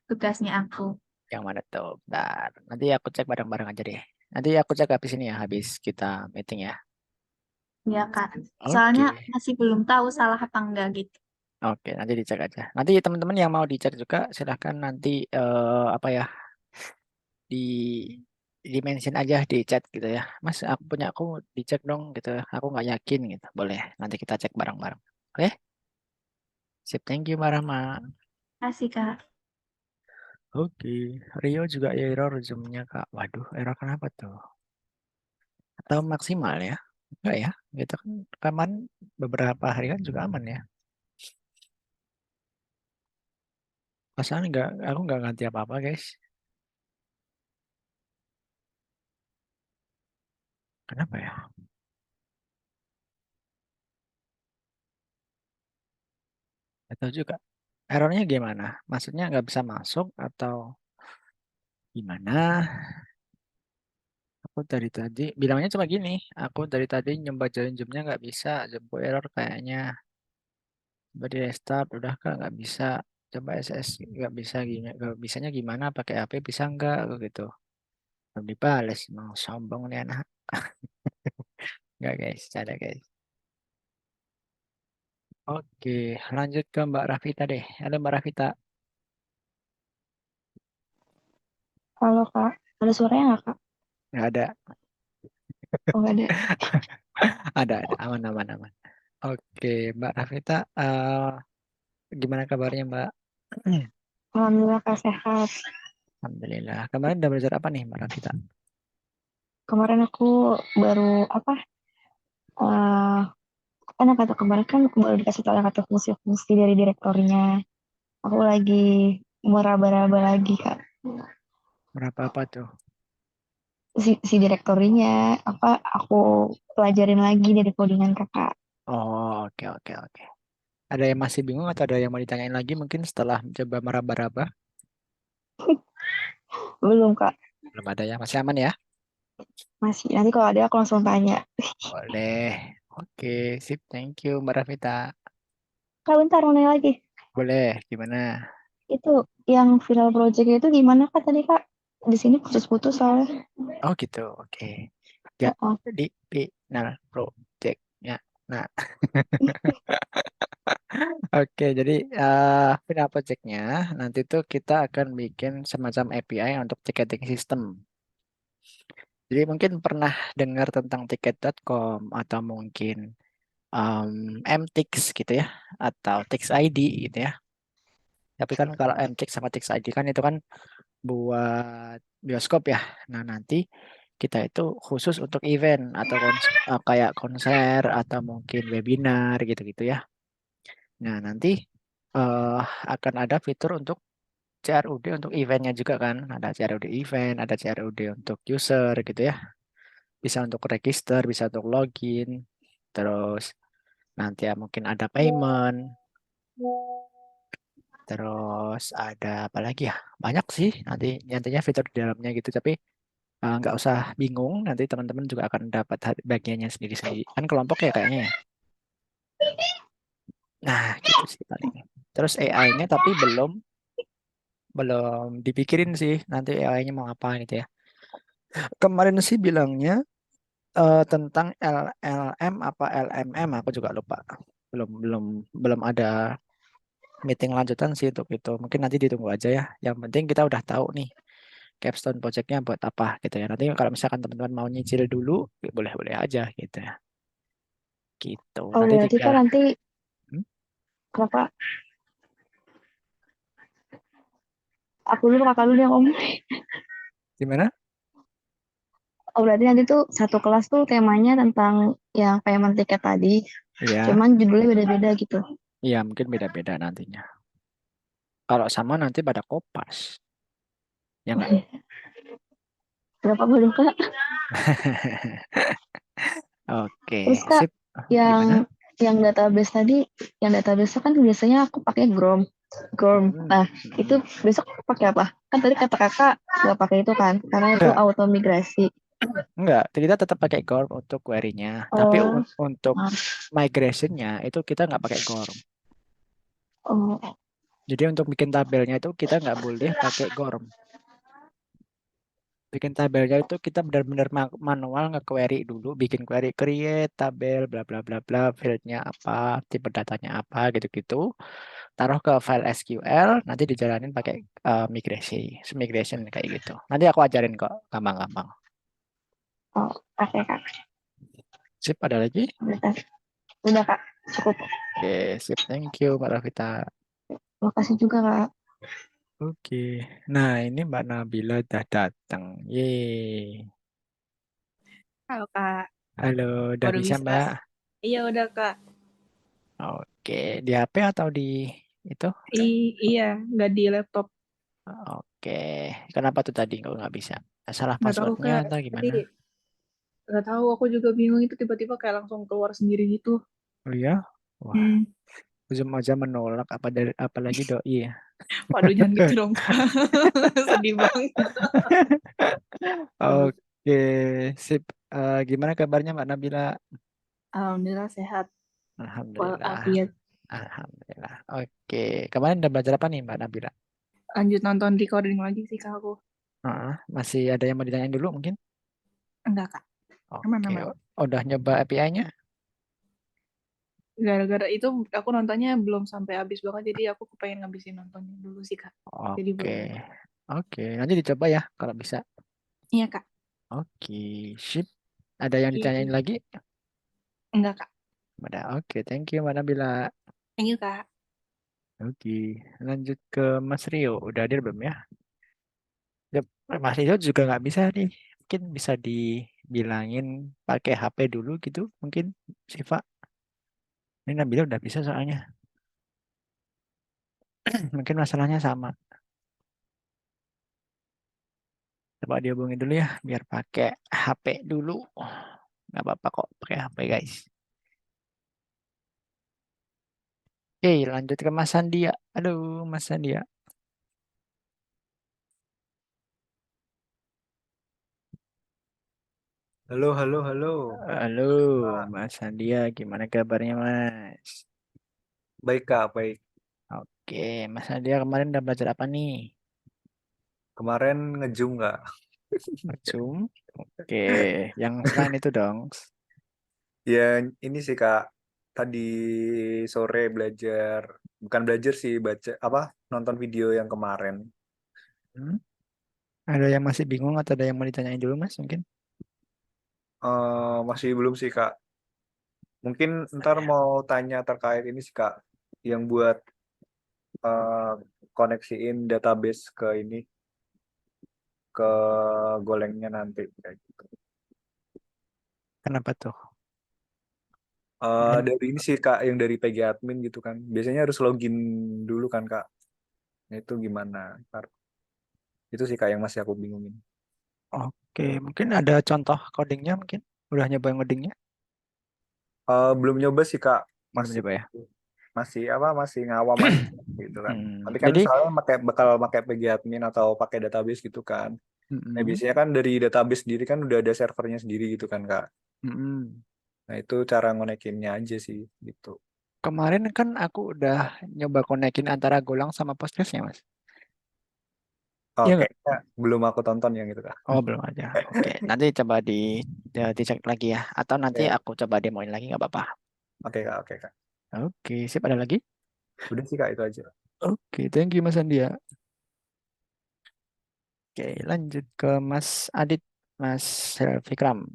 H: tugasnya aku?
A: Yang mana tuh? Bentar. Nanti aku cek bareng-bareng aja deh. Nanti aku cek habis ini ya, habis kita meeting ya.
H: Iya Kak.
A: Oke.
H: Soalnya masih belum tahu salah apa enggak gitu.
A: Oke, nanti dicek aja. Nanti teman-teman yang mau dicek juga silahkan nanti apa ya di mention aja di chat gitu ya. Mas, aku dicek dong gitu. Aku nggak yakin gitu. Boleh. Nanti kita cek bareng-bareng. Oke? Sip, thank you Barama.
H: Kasih Kak.
A: Oke, Rio juga error zoom-nya Kak. Waduh, error kenapa tuh? Atau maksimal ya? Enggak ya? Gitu kan kemarin beberapa hari kan juga aman ya. Perasaan aku nggak ganti apa-apa guys. Kenapa ya? Nggak tahu juga. Errornya gimana? Maksudnya nggak bisa masuk atau gimana? Aku dari tadi bilangnya cuma gini. Aku dari tadi nyoba join Zoom-nya nggak bisa. Jumbo error kayaknya. Coba di restart. Udah kak nggak bisa. Coba SS nggak bisa gimana? Nggak bisanya gimana? Pakai HP bisa nggak? Aku gitu. Belum dibales. Mau sombong nih anak. Nggak guys. Ada guys. Oke, lanjut ke Mbak Rafita deh. Halo Mbak Rafita.
H: Halo Kak, ada suaranya nggak Kak?
A: Nggak ada.
H: Oh nggak ada.
A: Ada. Aman, aman, aman. Oke, Mbak Rafita. Gimana kabarnya Mbak?
H: Alhamdulillah Kak sehat.
A: Alhamdulillah. Kemarin udah belajar apa nih Mbak Rafita?
H: Kemarin aku baru apa? eh Kan kata kemarin kan aku baru dikasih tahu kata fungsi-fungsi dari direktorinya. Aku lagi meraba-raba lagi Kak.
A: Berapa apa tuh?
H: Si direktorinya apa? Aku pelajarin lagi dari codingan Kakak.
A: Oh, oke, oke, oke. Ada yang masih bingung atau ada yang mau ditanyain lagi mungkin setelah coba meraba-raba?
H: Belum Kak,
A: Belum ada ya? Masih aman ya?
H: masih. Nanti kalau ada aku langsung tanya.
A: Boleh. Oke, sip. Thank you Mbak Rafita.
H: Kak bentar mau nanya lagi.
A: Boleh. Gimana?
H: Itu yang viral project itu gimana Kak tadi Kak? Di sini putus-putus soalnya.
A: Oh gitu. Oke. Ya,
H: Oh,
A: di final project-nya. Nah, oke. Jadi final project-nya nanti tuh kita akan bikin semacam API untuk ticketing system. Jadi mungkin pernah dengar tentang tiket.com atau mungkin MTix gitu ya, atau Tix ID gitu ya. Tapi kan kalau MTix sama Tix ID kan itu kan buat bioskop ya. Nah nanti kita itu khusus untuk event atau kayak konser atau mungkin webinar gitu-gitu ya. Nah nanti eh, akan ada fitur untuk CRUD untuk eventnya juga kan. Ada CRUD event, ada CRUD untuk user gitu ya. Bisa untuk register, bisa untuk login. Terus nanti ya mungkin ada payment. Terus ada apa lagi ya? Banyak sih nantinya fitur di dalamnya gitu. Tapi nggak usah bingung. Nanti teman-teman juga akan dapat bagiannya sendiri-sendiri. Kan kelompok ya kayaknya ya. Nah gitu sih paling. Terus AI-nya tapi belum belum dipikirin sih. Nanti AI-nya mau apa gitu ya. Kemarin sih bilangnya tentang LLM apa LMM aku juga lupa. Belum belum belum ada meeting lanjutan sih untuk itu. Mungkin nanti ditunggu aja ya. Yang penting kita udah tahu nih capstone projectnya buat apa gitu ya. Nanti kalau misalkan teman-teman mau nyicil dulu, ya boleh-boleh aja gitu ya. Gitu.
H: oh
A: Nanti
H: berarti
A: tinggal
H: kan nanti
A: hmm,
H: Kakak, aku dulu kakak dulu yang ngomong.
A: gimana?
H: Oh berarti nanti tuh satu kelas tuh temanya tentang yang payment ticket tadi.
A: Iya,
H: Cuman judulnya beda-beda gitu.
A: iya mungkin beda-beda nantinya. Kalau sama nanti pada kopas. Ya nggak?
H: Berapa bodoh Kak?
A: Oke,
H: Terus Kak,
A: sip. Gimana?
H: yang database tadi, yang database kan biasanya aku pakai Grom. Grom.
A: Hmm,
H: Nah,
A: hmm.
H: itu besok pakai apa? Kan tadi kata kakak nggak pakai itu kan, karena itu
A: Enggak,
H: auto migrasi.
A: enggak. Kita tetap pakai GORM untuk query-nya. Tapi
H: Oh,
A: untuk
H: ah,
A: migration-nya itu kita nggak pakai GORM.
H: oh,
A: Jadi untuk bikin tabelnya itu kita nggak boleh pakai GORM. Bikin tabelnya itu kita benar-benar manual nge-query dulu, bikin query create tabel bla bla bla bla, fieldnya apa, tipe datanya apa gitu-gitu. Taruh ke file SQL, nanti dijalanin pakai migrasi, migration kayak gitu. Nanti aku ajarin kok, gampang-gampang.
H: oh, oke Kak.
A: Sip, ada lagi?
H: Udah Kak, cukup.
A: Oke, sip. Thank you, Mbak Rafita.
H: Makasih juga Kak.
A: Oke. Nah, ini Mbak Nabila udah datang. Yeay.
L: Halo Kak,
A: Halo, udah
L: baru
A: bisa
L: bisa.
A: Mbak?
L: Iya udah Kak.
A: Oke, di HP atau di itu?
L: Iya, nggak di laptop.
A: Oke, kenapa tuh tadi kalau nggak bisa? Salah
L: Nggak tahu
A: passwordnya
L: Kak,
A: atau
L: tadi
A: gimana?
L: nggak tahu. Aku juga bingung itu tiba-tiba kayak langsung keluar sendiri gitu.
A: Oh iya? Wah,
L: Hmm.
A: Zoom aja menolak apalagi doi ya.
L: Waduh, jangan gitu dong Kak. Sedih banget.
A: Oke, sip. Gimana kabarnya Mbak Nabila?
L: Alhamdulillah sehat
A: Alhamdulillah.
L: walafiat.
A: Alhamdulillah. Oke, kemarin udah belajar apa nih Mbak Nabila?
L: Lanjut nonton recording lagi sih Kak aku.
A: Masih ada yang mau ditanyain dulu mungkin?
L: Enggak Kak. Aman.
A: Oke, udah nyoba API-nya?
L: Gara-gara itu aku nontonnya belum sampai habis banget, jadi aku kepengen ngabisin nontonnya dulu sih Kak. Jadi
A: Oke,
L: belum.
A: oke. Nanti dicoba ya kalau bisa.
L: Iya Kak.
A: Oke, sip. Ada yang ditanyain lagi?
L: Enggak Kak.
A: Ada. Oke, thank you Mbak Nabila.
L: Thank you Kak.
A: Oke, lanjut ke Mas Rio. Udah hadir belum ya? Yep, Mas Rio juga nggak bisa nih. Mungkin bisa dibilangin pakai HP dulu gitu. Mungkin Siva. Ini Nabila udah bisa soalnya. Mungkin masalahnya sama. Coba dihubungi dulu ya. Biar pakai HP dulu. Nggak apa-apa kok pakai HP guys. Oke, lanjut ke Mas Sandia. Halo Mas Sandia.
M: Halo, halo, halo.
A: Halo Mas Sandia. Gimana kabarnya Mas?
M: Baik, Kak, baik.
A: Oke, Mas Sandia kemarin udah belajar apa nih?
M: Kemarin nge-zoom nggak?
A: Zoom. Oke, yang selain itu dong.
M: Ya, ini sih, Kak. Tadi sore belajar, bukan belajar sih, baca apa? Nonton video yang kemarin.
A: Ada yang masih bingung atau ada yang mau ditanyain dulu Mas mungkin?
M: Masih belum sih, Kak. Mungkin ntar mau tanya terkait ini sih, Kak. Yang buat koneksiin database ke ini, ke golengnya nanti. Kayak gitu.
A: Kenapa tuh?
M: Dari ini sih, Kak, yang dari PG admin gitu kan. Biasanya harus login dulu kan, Kak. Nah, itu gimana? Ntar. Itu sih, Kak, yang masih aku bingungin.
A: Oke, mungkin ada contoh codingnya mungkin? Udah nyoba ngodingnya?
M: Belum nyoba sih, Kak.
A: Belum
M: Masih
A: nyoba ya?
M: masih ngawam aja gitu kan. Tapi kan
A: Jadi,
M: soalnya bakal pakai PG admin atau pakai database gitu kan. Nah, biasanya kan dari database sendiri kan udah ada servernya sendiri gitu kan, Kak. Nah, itu cara ngonekinnya aja sih gitu.
A: Kemarin kan aku udah nyoba konekin antara Golang sama Postgres-nya, Mas.
M: Oh,
A: Iya nggak?
M: kayaknya belum aku tonton yang itu, Kak.
A: Oh, belum aja. Oke, nanti coba dicek lagi ya. Atau nanti
M: Ya.
A: aku coba demoin lagi nggak apa-apa.
M: Oke, Kak, oke, Kak.
A: Oke, sip. Ada lagi?
M: Udah sih, Kak, itu aja.
A: Oke, thank you Mas Andia. Oke, lanjut ke Mas Adit, Mas Fikram.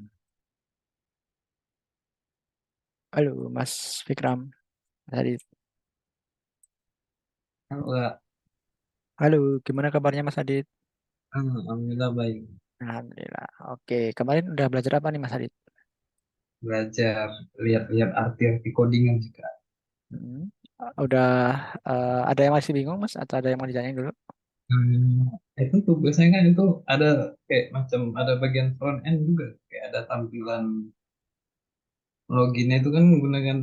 A: Halo, Mas Fikram. Mas Adit.
D: Halo Kak.
A: Halo, gimana kabarnya Mas Adit?
D: Alhamdulillah baik.
A: Alhamdulillah. Oke, kemarin udah belajar apa nih Mas Adit?
D: Belajar lihat-lihat arti-arti codingan sih Kak.
A: Udah ada yang masih bingung Mas atau ada yang mau ditanyain dulu?
D: Itu tuh biasanya kan itu ada kayak macam ada bagian front end juga kayak ada tampilan loginnya itu kan menggunakan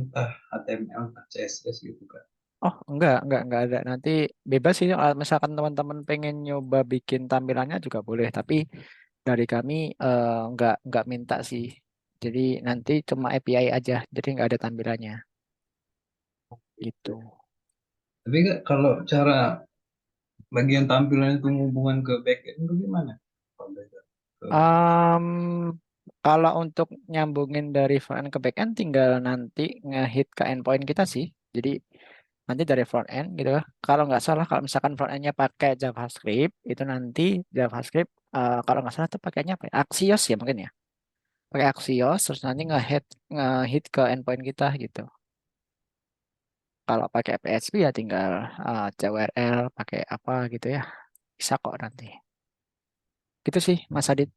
D: HTML, CSS gitu kan.
A: Oh, enggak ada. Nanti bebas sih kalau misalkan teman-teman pengen nyoba bikin tampilannya juga boleh, tapi dari kami enggak minta sih. Jadi nanti cuma API aja, jadi enggak ada tampilannya. Gitu.
D: Tapi Kak, kalau cara bagian tampilan itu hubungan ke backend itu gimana? Kalau belajar ke-
A: Em, Kalau untuk nyambungin dari front end ke back end tinggal nanti ngehit ke endpoint kita sih. Jadi nanti dari front end gitu ya. Kalau nggak salah kalau misalkan front endnya pakai JavaScript itu nanti JavaScript kalau nggak salah tuh pakainya apa ya? Axios ya mungkin ya. Pakai Axios terus nanti ngehit ke endpoint kita gitu. Kalau pakai PHP ya tinggal CWRL pakai apa gitu ya. Bisa kok nanti. Gitu sih Mas Adit.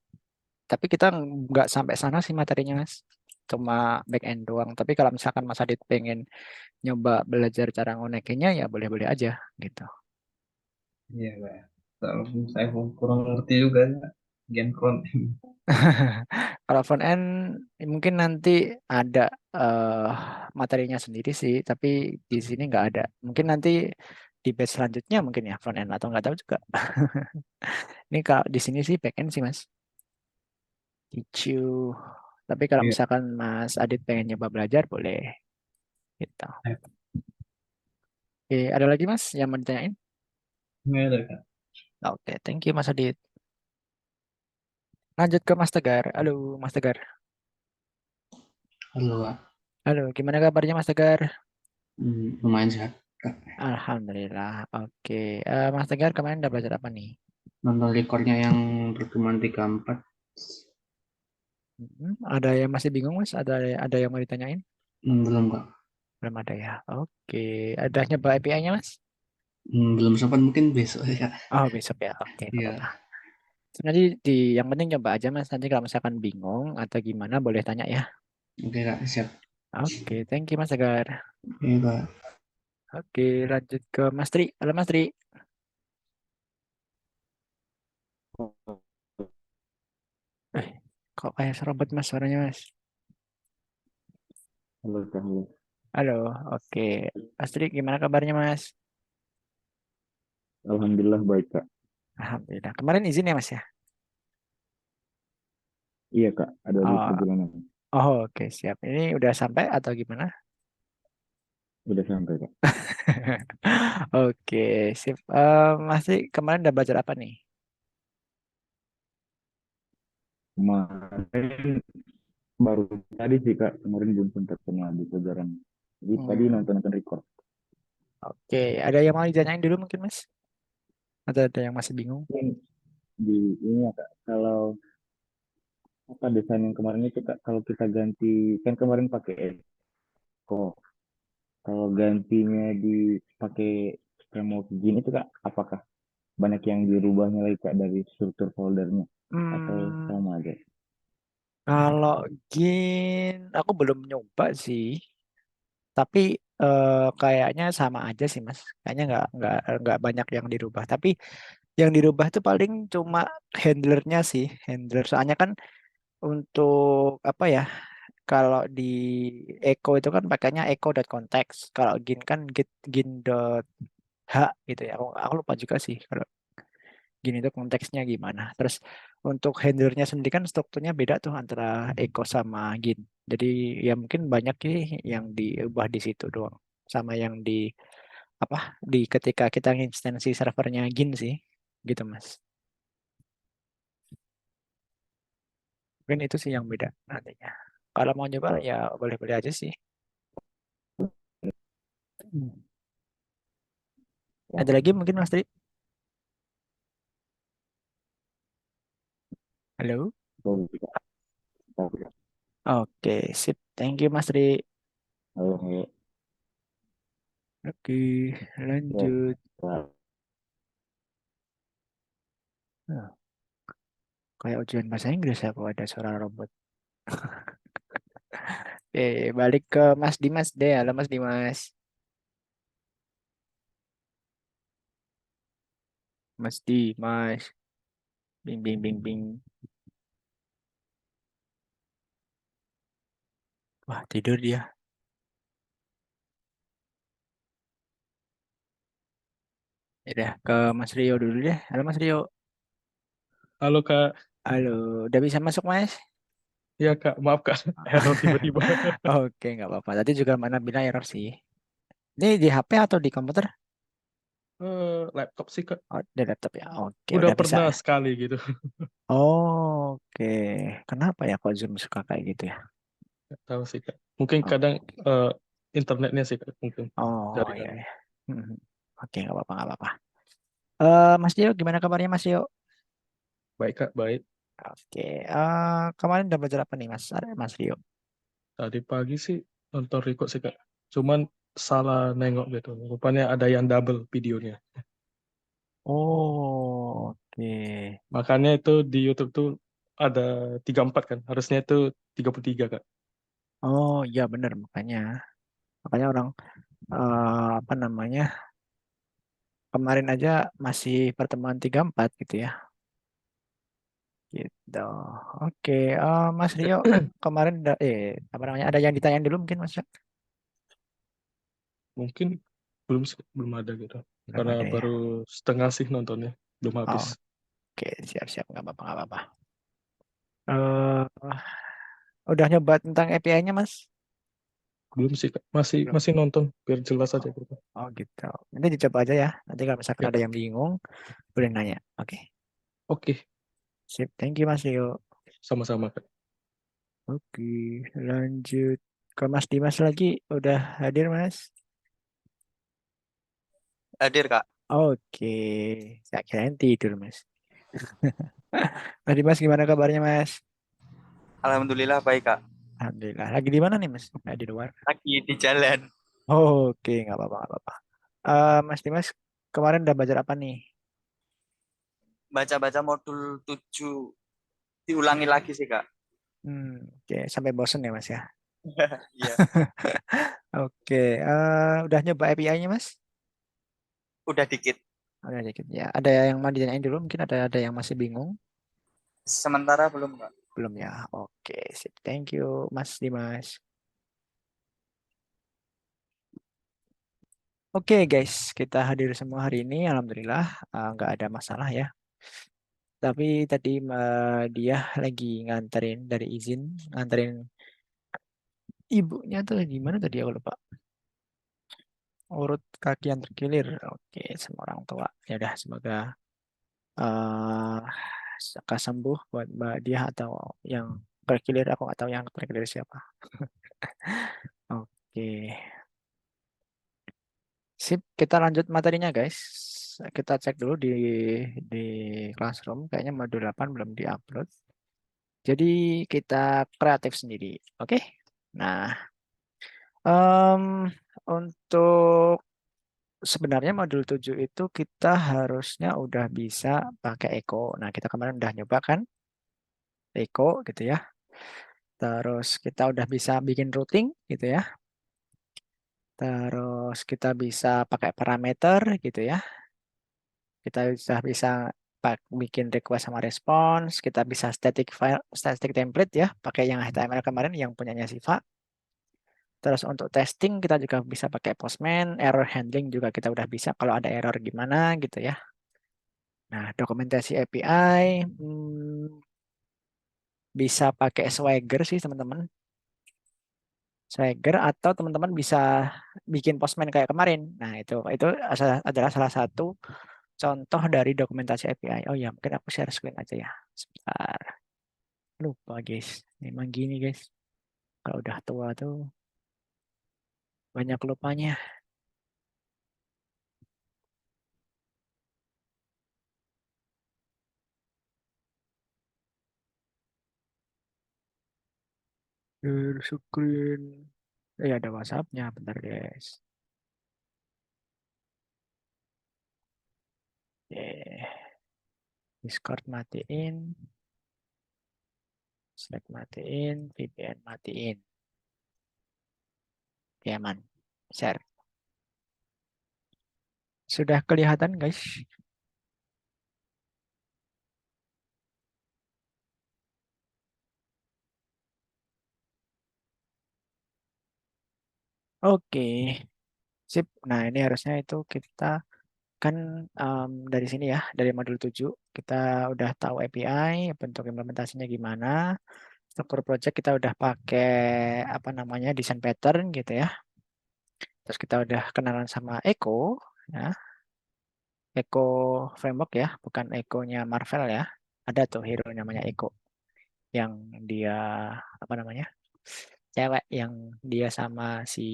A: Tapi kita nggak sampai sana sih materinya Mas. cuma back end doang. Tapi kalau misalkan Mas Adit pengen nyoba belajar cara ngonekinnya ya boleh-boleh aja gitu.
D: Iya, Kak. Saya kurang ngerti juga ya, bagian front end.
A: Kalau front end mungkin nanti ada materinya sendiri sih, tapi di sini nggak ada. Mungkin nanti di batch selanjutnya mungkin ya front end atau nggak tahu juga. Ini kalau di sini sih back end sih Mas. Gitu. Tapi kalau
D: Iya.
A: misalkan Mas Adit pengen nyoba belajar boleh gitu. Oke, ada lagi Mas yang mau ditanyain?
D: Nggak ada, Kak.
A: Oke, thank you Mas Adit. Lanjut ke Mas Tegar. Halo Mas Tegar.
N: Halo, Kak.
A: Halo, gimana kabarnya Mas Tegar?
N: Lumayan sehat, Kak.
A: Alhamdulillah. Oke. Mas Tegar kemarin udah belajar apa nih?
N: Nonton rekornya yang pertemuan 34.
A: Ada yang masih bingung Mas? Ada yang mau ditanyain?
N: Belum, Kak.
A: Belum ada ya. Oke. Ada nyoba API-nya Mas?
N: Belum sempat, mungkin besok ya, Kak.
A: Oh, besok ya. Oke, nggak
N: Iya.
A: apa-apa. Nanti yang penting coba aja Mas. Nanti kalau misalkan bingung atau gimana boleh tanya ya.
N: Oke, Kak, siap.
A: Oke, thank you Mas Tegar.
N: Iya, Kak.
A: Oke, lanjut ke Mas Tri. Halo Mas Tri. Kok kayak serobot Mas suaranya Mas?
G: Halo, Kak. Halo.
A: Halo, oke. Mas Tri, gimana kabarnya Mas?
G: Alhamdulillah baik, Kak.
A: Alhamdulillah. Kemarin izin ya Mas ya?
G: Iya, Kak. Ada di
A: Oh,
G: perjalanan.
A: oh, oke siap. Ini udah sampai atau gimana?
G: Udah sampai, Kak.
A: Oke, sip. Mas Tri, kemarin udah belajar apa nih?
G: Kemarin baru tadi sih, Kak. Kemarin belum sempat kena di pelajaran. Jadi tadi nonton record.
A: Oke, ada yang mau ditanyain dulu mungkin Mas? Atau ada yang masih bingung?
G: Di ini ya, Kak. Kalau apa desain yang kemarin itu, Kak, kalau kita ganti kan kemarin pakai Echo. Kalau gantinya dipakai framework Gin itu, Kak, apakah banyak yang dirubahnya lagi, Kak, dari struktur foldernya atau sama aja?
A: Kalau Gin, aku belum nyoba sih. Tapi kayaknya sama aja sih Mas. Kayaknya nggak banyak yang dirubah. Tapi yang dirubah itu paling cuma handlernya sih, handler. Soalnya kan untuk apa ya? Kalau di Echo itu kan pakainya echo.context. Kalau Gin kan gin.h gitu ya. Aku lupa juga sih kalau Gin itu konteksnya gimana. Terus untuk handlernya sendiri kan strukturnya beda tuh antara Echo sama Gin. Jadi ya mungkin banyak sih yang diubah di situ doang. Sama yang di apa di ketika kita instansi servernya Gin sih, gitu Mas. Mungkin itu sih yang beda nantinya. Kalau mau nyoba ya boleh-boleh aja sih. Ada lagi mungkin Mas Tri? Halo? Oke, sip. Thank you Mas Tri.
G: Halo.
A: Oke, lanjut. Nah, kayak ujian bahasa Inggris aku ada suara robot. Balik ke Mas Dimas deh. Halo Mas Dimas. Mas Dimas. Bing bing bing bing. Wah, tidur dia. Udah ke Mas Rio dulu deh. Halo Mas Rio.
B: Halo, Kak.
A: Halo, udah bisa masuk Mas?
B: Iya, Kak. Maaf, Kak. Error tiba-tiba.
A: Oke, nggak apa-apa. Tadi juga mana bilang error sih. Ini di HP atau di komputer?
B: Laptop sih, Kak.
A: Oh, di laptop ya. Oke,
B: Udah
A: udah bisa.
B: pernah sekali gitu.
A: Oh, oke. Kenapa ya kok Zoom suka kayak gitu ya?
B: Nggak tahu sih, Kak. Mungkin kadang internetnya sih, Kak. Mungkin.
A: Oh,
B: Jaringan.
A: iya. Iya. Oke, nggak apa-apa, nggak apa-apa. Mas Dio, gimana kabarnya Mas Dio?
B: Baik, Kak. Baik.
A: Oke, kemarin udah belajar apa nih Mas Rio?
B: Tadi pagi sih nonton record sih, Kak. Cuman salah nengok gitu. Rupanya ada yang double videonya.
A: Oh, oke.
B: Makanya itu di YouTube tuh ada 34 kan. Harusnya itu 33, Kak.
A: Oh iya benar makanya orang apa namanya kemarin aja masih pertemuan 34 gitu ya. Gitu. Oke, Mas Rio kemarin apa namanya ada yang ditanyain dulu mungkin Mas?
B: Mungkin belum ada gitu.
A: Belum
B: Karena
A: ada ya.
B: baru setengah sih nontonnya, belum habis.
A: Oke, siap-siap nggak apa-apa nggak apa-apa. Udah nyoba tentang API-nya Mas?
B: Belum sih, Kak. Masih nonton biar jelas aja gitu.
A: Oh gitu. Nanti dicoba aja ya. Nanti kalau misalkan
B: Ya.
A: ada yang bingung boleh nanya. Oke.
B: Oke,
A: Sip. Thank you Mas Rio.
B: sama-sama, Kak.
A: Oke, lanjut ke Mas Dimas lagi. Udah hadir Mas?
O: Hadir, Kak.
A: Oke, saya kirain tidur Mas. Mas Dimas gimana kabarnya Mas?
O: Alhamdulillah baik, Kak.
A: Alhamdulillah. Lagi di mana nih Mas? Di luar.
O: Lagi di jalan.
A: Oke, nggak apa-apa nggak apa-apa. Mas Dimas kemarin udah belajar apa nih?
O: Baca-baca modul 7 diulangi lagi sih, Kak.
A: Oke, sampai bosen ya Mas ya.
O: Iya.
A: Oke, udah nyoba API-nya Mas?
O: Udah dikit.
A: Udah dikit ya. Ada yang mau ditanyain dulu? Mungkin ada yang masih bingung?
O: Sementara belum, Kak.
A: Belum ya. Oke, sip. Thank you Mas Dimas. Oke guys, kita hadir semua hari ini. Alhamdulillah nggak ada masalah ya. Tapi tadi dia lagi nganterin dari izin, nganterin ibunya tuh gimana tadi aku lupa. Urut kaki yang terkilir. Oke, semua orang tua. Ya udah, semoga lekas sembuh buat Mbak dia atau yang terkilir. Aku nggak tahu yang terkilir siapa. Oke. Sip, kita lanjut materinya guys. Kita cek dulu di Classroom. Kayaknya modul 8 belum diupload. Jadi kita kreatif sendiri. Oke. Nah, untuk sebenarnya modul 7 itu kita harusnya udah bisa pakai Eko. Nah, kita kemarin udah nyoba kan Eko gitu ya. Terus kita udah bisa bikin routing gitu ya. Terus kita bisa pakai parameter gitu ya. Kita sudah bisa bikin request sama response. Kita bisa static file, static template ya. Pakai yang HTML kemarin yang punyanya Siva. Terus untuk testing kita juga bisa pakai Postman, error handling juga kita udah bisa kalau ada error gimana gitu ya. Nah, dokumentasi API bisa pakai Swagger sih teman-teman. Swagger atau teman-teman bisa bikin Postman kayak kemarin. Nah, itu adalah salah satu contoh dari dokumentasi API. Oh ya, mungkin aku share screen aja ya. Sebentar. Lupa guys. Memang gini guys. Kalau udah tua tuh banyak lupanya. Share screen. Ada WhatsApp-nya. Bentar guys. Discord matiin. Slack matiin. VPN matiin. Oke, aman. Share. Sudah kelihatan guys? Oke. Sip. Nah, ini harusnya itu kita kan dari sini ya, dari modul 7 kita udah tahu API, bentuk implementasinya gimana. Struktur project kita udah pakai apa namanya design pattern gitu ya. Terus kita udah kenalan sama Eco ya. Eco framework ya, bukan Eco-nya Marvel ya. Ada tuh hero namanya Eco yang dia apa namanya? Cewek yang dia sama si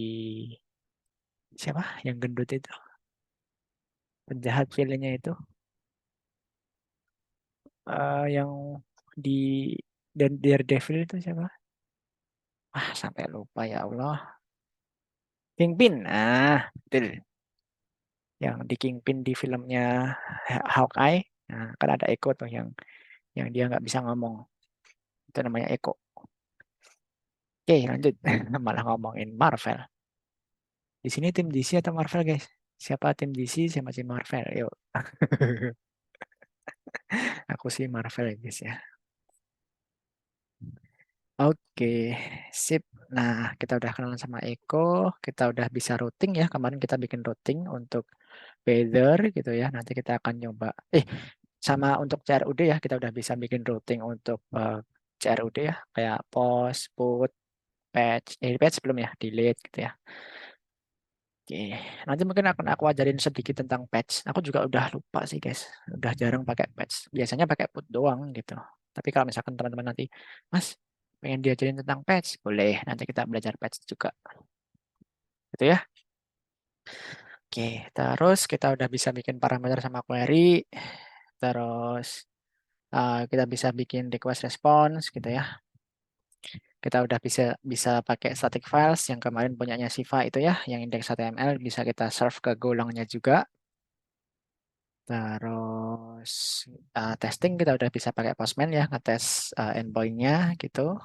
A: siapa? Yang gendut itu. Penjahat filmnya itu. Yang di dan Daredevil itu siapa? Sampai lupa ya Allah. Kingpin. Betul. Yang di Kingpin di filmnya Hawkeye. Nah, kan ada Echo tuh yang dia nggak bisa ngomong. Itu namanya Echo. Oke, lanjut. Malah ngomongin Marvel. Di sini tim DC atau Marvel, guys? Siapa tim DC, siapa tim Marvel? Yuk. Aku sih Marvel ya, guys ya. Oke, sip. Nah, kita udah kenalan sama Eko, kita udah bisa routing ya. Kemarin kita bikin routing untuk weather gitu ya. Nanti kita akan nyoba. Sama untuk CRUD ya, kita udah bisa bikin routing untuk CRUD ya, kayak post, put, patch, patch belum ya, delete gitu ya. Oke, nanti mungkin akan aku ajarin sedikit tentang patch. Aku juga udah lupa sih guys, udah jarang pakai patch. Biasanya pakai put doang gitu. Tapi kalau misalkan teman-teman nanti, Mas, pengen diajarin tentang patch, boleh. Nanti kita belajar patch juga. Gitu ya. Oke, terus kita udah bisa bikin parameter sama query. Terus kita bisa bikin request response gitu ya. Kita udah bisa pakai static files yang kemarin punyanya Siva itu ya, yang index.html bisa kita serve ke Golangnya juga. Terus testing kita udah bisa pakai Postman ya, ngetes endpoint-nya gitu.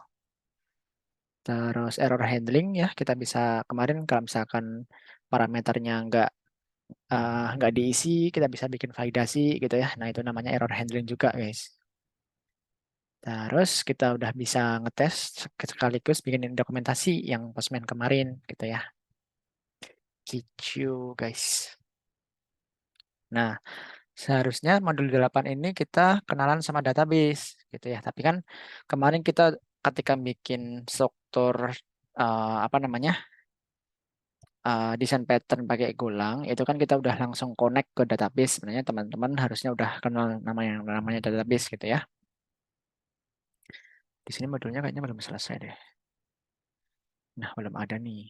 A: Terus error handling ya, kita bisa kemarin kalau misalkan parameternya nggak diisi, kita bisa bikin validasi gitu ya. Nah itu namanya error handling juga guys. Terus kita udah bisa ngetes sekaligus bikin dokumentasi yang Postman kemarin gitu ya. Gitu guys. Nah, seharusnya modul 8 ini kita kenalan sama database gitu ya. Tapi kan kemarin kita ketika bikin struktur apa namanya? Desain pattern pakai Golang, itu kan kita udah langsung connect ke database. Sebenarnya teman-teman harusnya udah kenal namanya database gitu ya. Di sini modulnya kayaknya belum selesai deh. Nah, belum ada nih.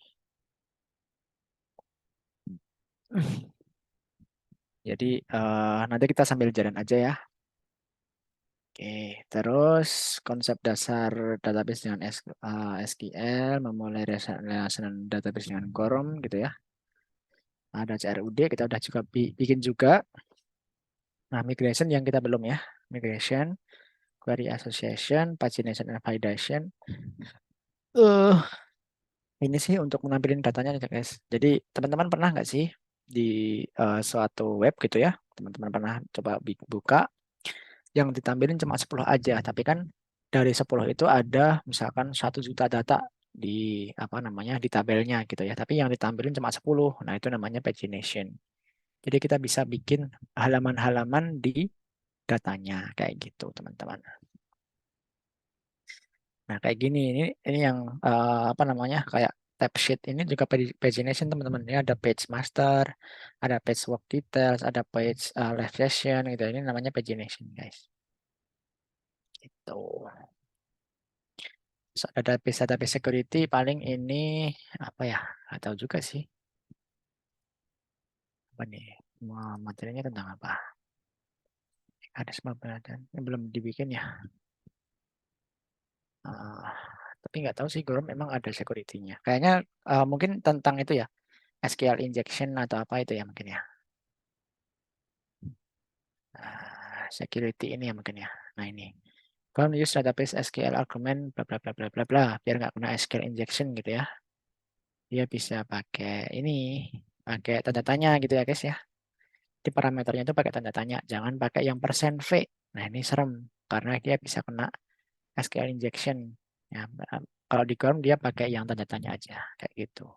A: Jadi nanti kita sambil jalan aja ya. Oke, terus konsep dasar database dengan SQL, memulai relational database dengan Quorum gitu ya. Ada CRUD, kita udah juga bikin juga. Nah, migration yang kita belum ya. Migration, query association, pagination and validation. Ini sih untuk menampilkan datanya nih guys. Jadi teman-teman pernah nggak sih di suatu web gitu ya, teman-teman pernah coba buka yang ditampilin cuma 10 aja, tapi kan dari 10 itu ada misalkan 1 juta data di apa namanya di tabelnya gitu ya, tapi yang ditampilin cuma 10. Nah, itu namanya pagination. Jadi kita bisa bikin halaman-halaman di datanya kayak gitu, teman-teman. Nah, kayak gini ini yang apa namanya kayak tab sheet ini juga pagination teman-teman. Ini ada page master, ada page work details, ada page live session gitu. Ini namanya pagination, guys. Gitu. So, ada database security paling ini apa ya? Atau juga sih. Apa nih? Materinya tentang apa? Ada semua dan belum dibikin ya. Tapi nggak tahu sih Gorom memang ada security-nya. Kayaknya mungkin tentang itu ya. SQL injection atau apa itu ya mungkin ya. Security ini ya mungkin ya. Nah ini. Kalau use database SQL argument bla bla bla bla bla bla biar nggak kena SQL injection gitu ya. Dia bisa pakai ini, pakai tanda tanya gitu ya guys ya. Di parameternya itu pakai tanda tanya, jangan pakai yang %v. Nah ini serem karena dia bisa kena SQL injection. Ya, kalau di Chrome dia pakai yang tanda tanya aja kayak gitu.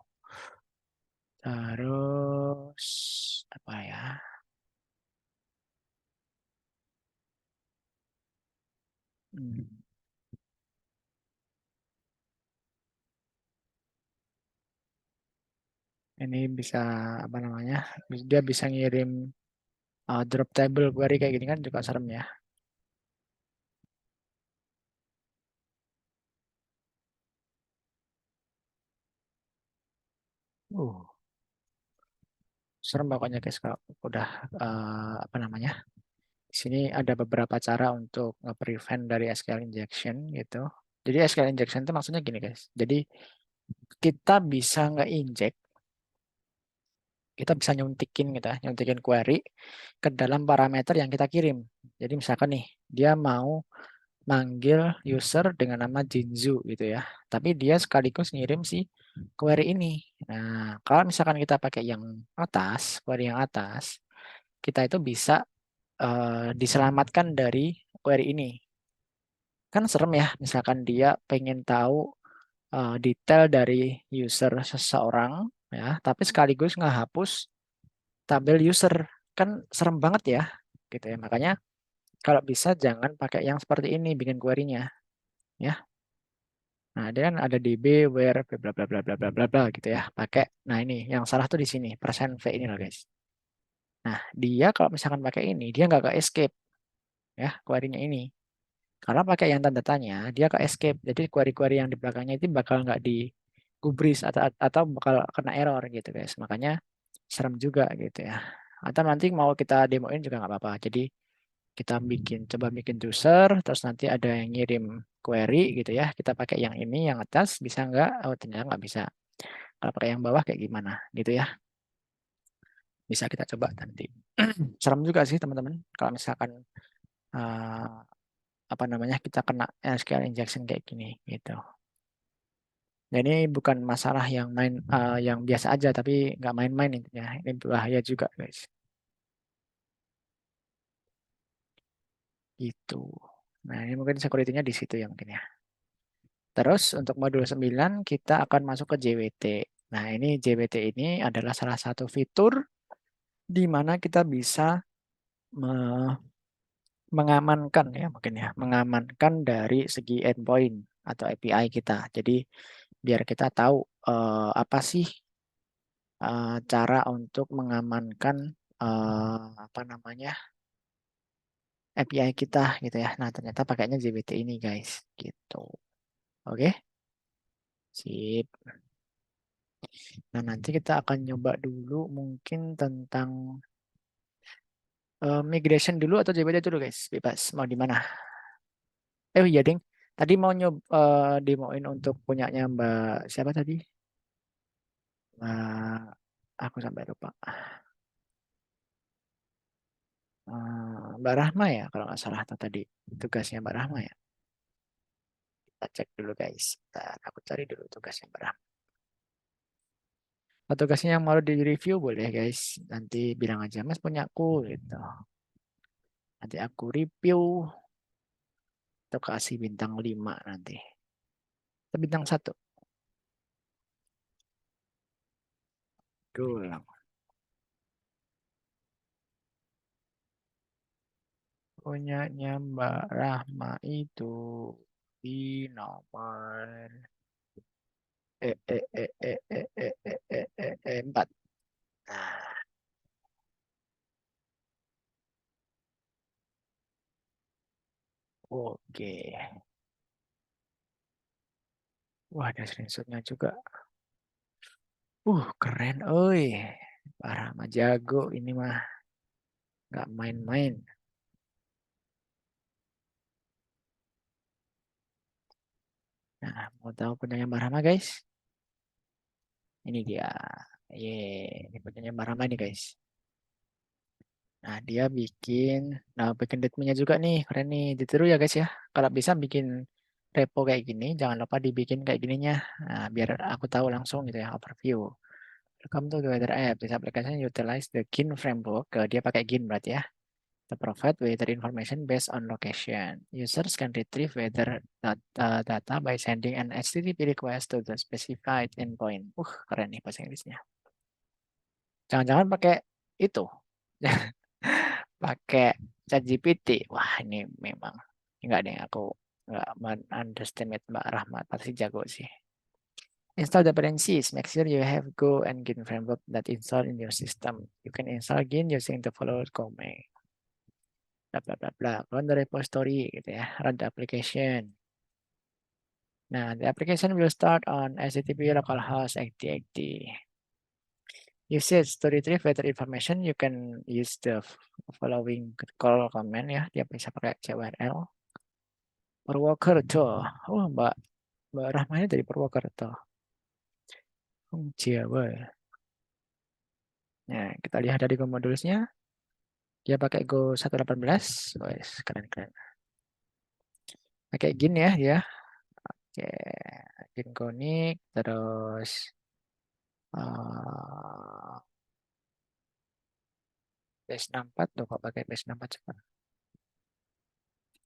A: Terus apa ya? Ini bisa apa namanya? Dia bisa ngirim drop table query kayak gini kan juga serem ya. Serem pokoknya guys kalau udah apa namanya? Di sini ada beberapa cara untuk nge-prevent dari SQL injection gitu. Jadi SQL injection itu maksudnya gini guys. Jadi kita bisa nge-inject, kita bisa nyuntikin gitu ya, nyuntikin query ke dalam parameter yang kita kirim. Jadi misalkan nih, dia mau manggil user dengan nama Jinzu gitu ya. Tapi dia sekaligus ngirim si query ini. Nah, kalau misalkan kita pakai yang atas, query yang atas, kita itu bisa diselamatkan dari query ini. Kan serem ya, misalkan dia pengen tahu detail dari user seseorang ya, tapi sekaligus ngehapus tabel user. Kan serem banget ya, gitu ya. Makanya kalau bisa jangan pakai yang seperti ini bikin query-nya, ya. Nah, dia kan ada DB where bla bla bla bla bla bla bla gitu ya. Pakai. Nah, ini yang salah tuh di sini, %v ini loh, guys. Nah, dia kalau misalkan pakai ini, dia nggak ke escape ya query-nya ini. Karena pakai yang tanda tanya, dia ke escape. Jadi query-query yang di belakangnya itu bakal nggak digubris atau bakal kena error gitu, guys. Makanya serem juga gitu ya. Atau nanti mau kita demoin juga nggak apa-apa. Jadi kita coba bikin user, terus nanti ada yang ngirim query gitu ya. Kita pakai yang ini, yang atas bisa nggak? Oh ternyata nggak bisa. Kalau pakai yang bawah kayak gimana gitu ya. Bisa kita coba nanti. Serem juga sih teman-teman. Kalau misalkan apa namanya kita kena SQL injection kayak gini gitu. Dan ini bukan masalah yang yang biasa aja, tapi nggak main-main intinya. Ini bahaya juga, guys. Gitu. Nah, ini mungkin security-nya di situ ya mungkin ya. Terus untuk modul 9 kita akan masuk ke JWT. Nah, ini JWT ini adalah salah satu fitur di mana kita bisa mengamankan ya mungkin ya, mengamankan dari segi endpoint atau API kita. Jadi biar kita tahu apa sih cara untuk mengamankan apa namanya API kita gitu ya. Nah ternyata pakainya JWT ini guys, gitu. Oke, sip. Nah nanti kita akan nyoba dulu mungkin tentang migration dulu atau JWT dulu guys, bebas mau di mana. Iya ding, tadi mau nyoba demoin untuk punyanya Mbak siapa tadi? Aku sampai lupa. Mbak Rahma ya kalau nggak salah tadi tugasnya Mbak Rahma ya. Kita cek dulu guys. Bentar, aku cari dulu tugasnya Mbak Rahma. Kalau tugasnya yang mau di review boleh guys. Nanti bilang aja Mas punya aku gitu. Nanti aku review. Atau kasih bintang 5 nanti. Atau bintang 1. Ulang. Punyanya Mbak Rahma itu di nomor 4. Nah. Oke. Wah, ada screenshotnya juga. Keren, oi. Pak Rahma jago ini mah. Nggak main-main. Nah, mau tahu punyanya Mbak Rahma, guys? Ini dia. Ini punyanya Mbak Rahma nih, guys. Nah, dia bikin adminnya juga nih. Keren nih. Ditiru ya, guys ya. Kalau bisa bikin repo kayak gini, jangan lupa dibikin kayak gininya. Nah, biar aku tahu langsung gitu ya, overview. Welcome to the weather app. This application utilize the GIN framework. Dia pakai GIN berarti ya. To provide weather information based on location. Users can retrieve weather data by sending an HTTP request to the specified endpoint. Keren nih bahasa Inggrisnya. Jangan-jangan pakai itu. Pakai ChatGPT. Wah, ini memang enggak deh, aku enggak underestimate Mbak Rahmat, pasti jago sih. Install dependencies. Make sure you have Go and GIN framework that installed in your system. You can install GIN using the following command. Bla bla bla bla. Run the repository gitu ya. Run the application. Nah, the application will start on HTTP localhost 8080. Usage to retrieve weather information, you can use the following call command ya. Dia bisa pakai CWRL. Purwokerto. Mbak Rahmanya dari Purwokerto. Jawa. Nah, kita lihat dari modulnya. Dia pakai Go 1.18. Keren-keren. pakai gin ya dia. Oke, gin konik terus uh, base 64 tuh kok pakai base 64 cepat.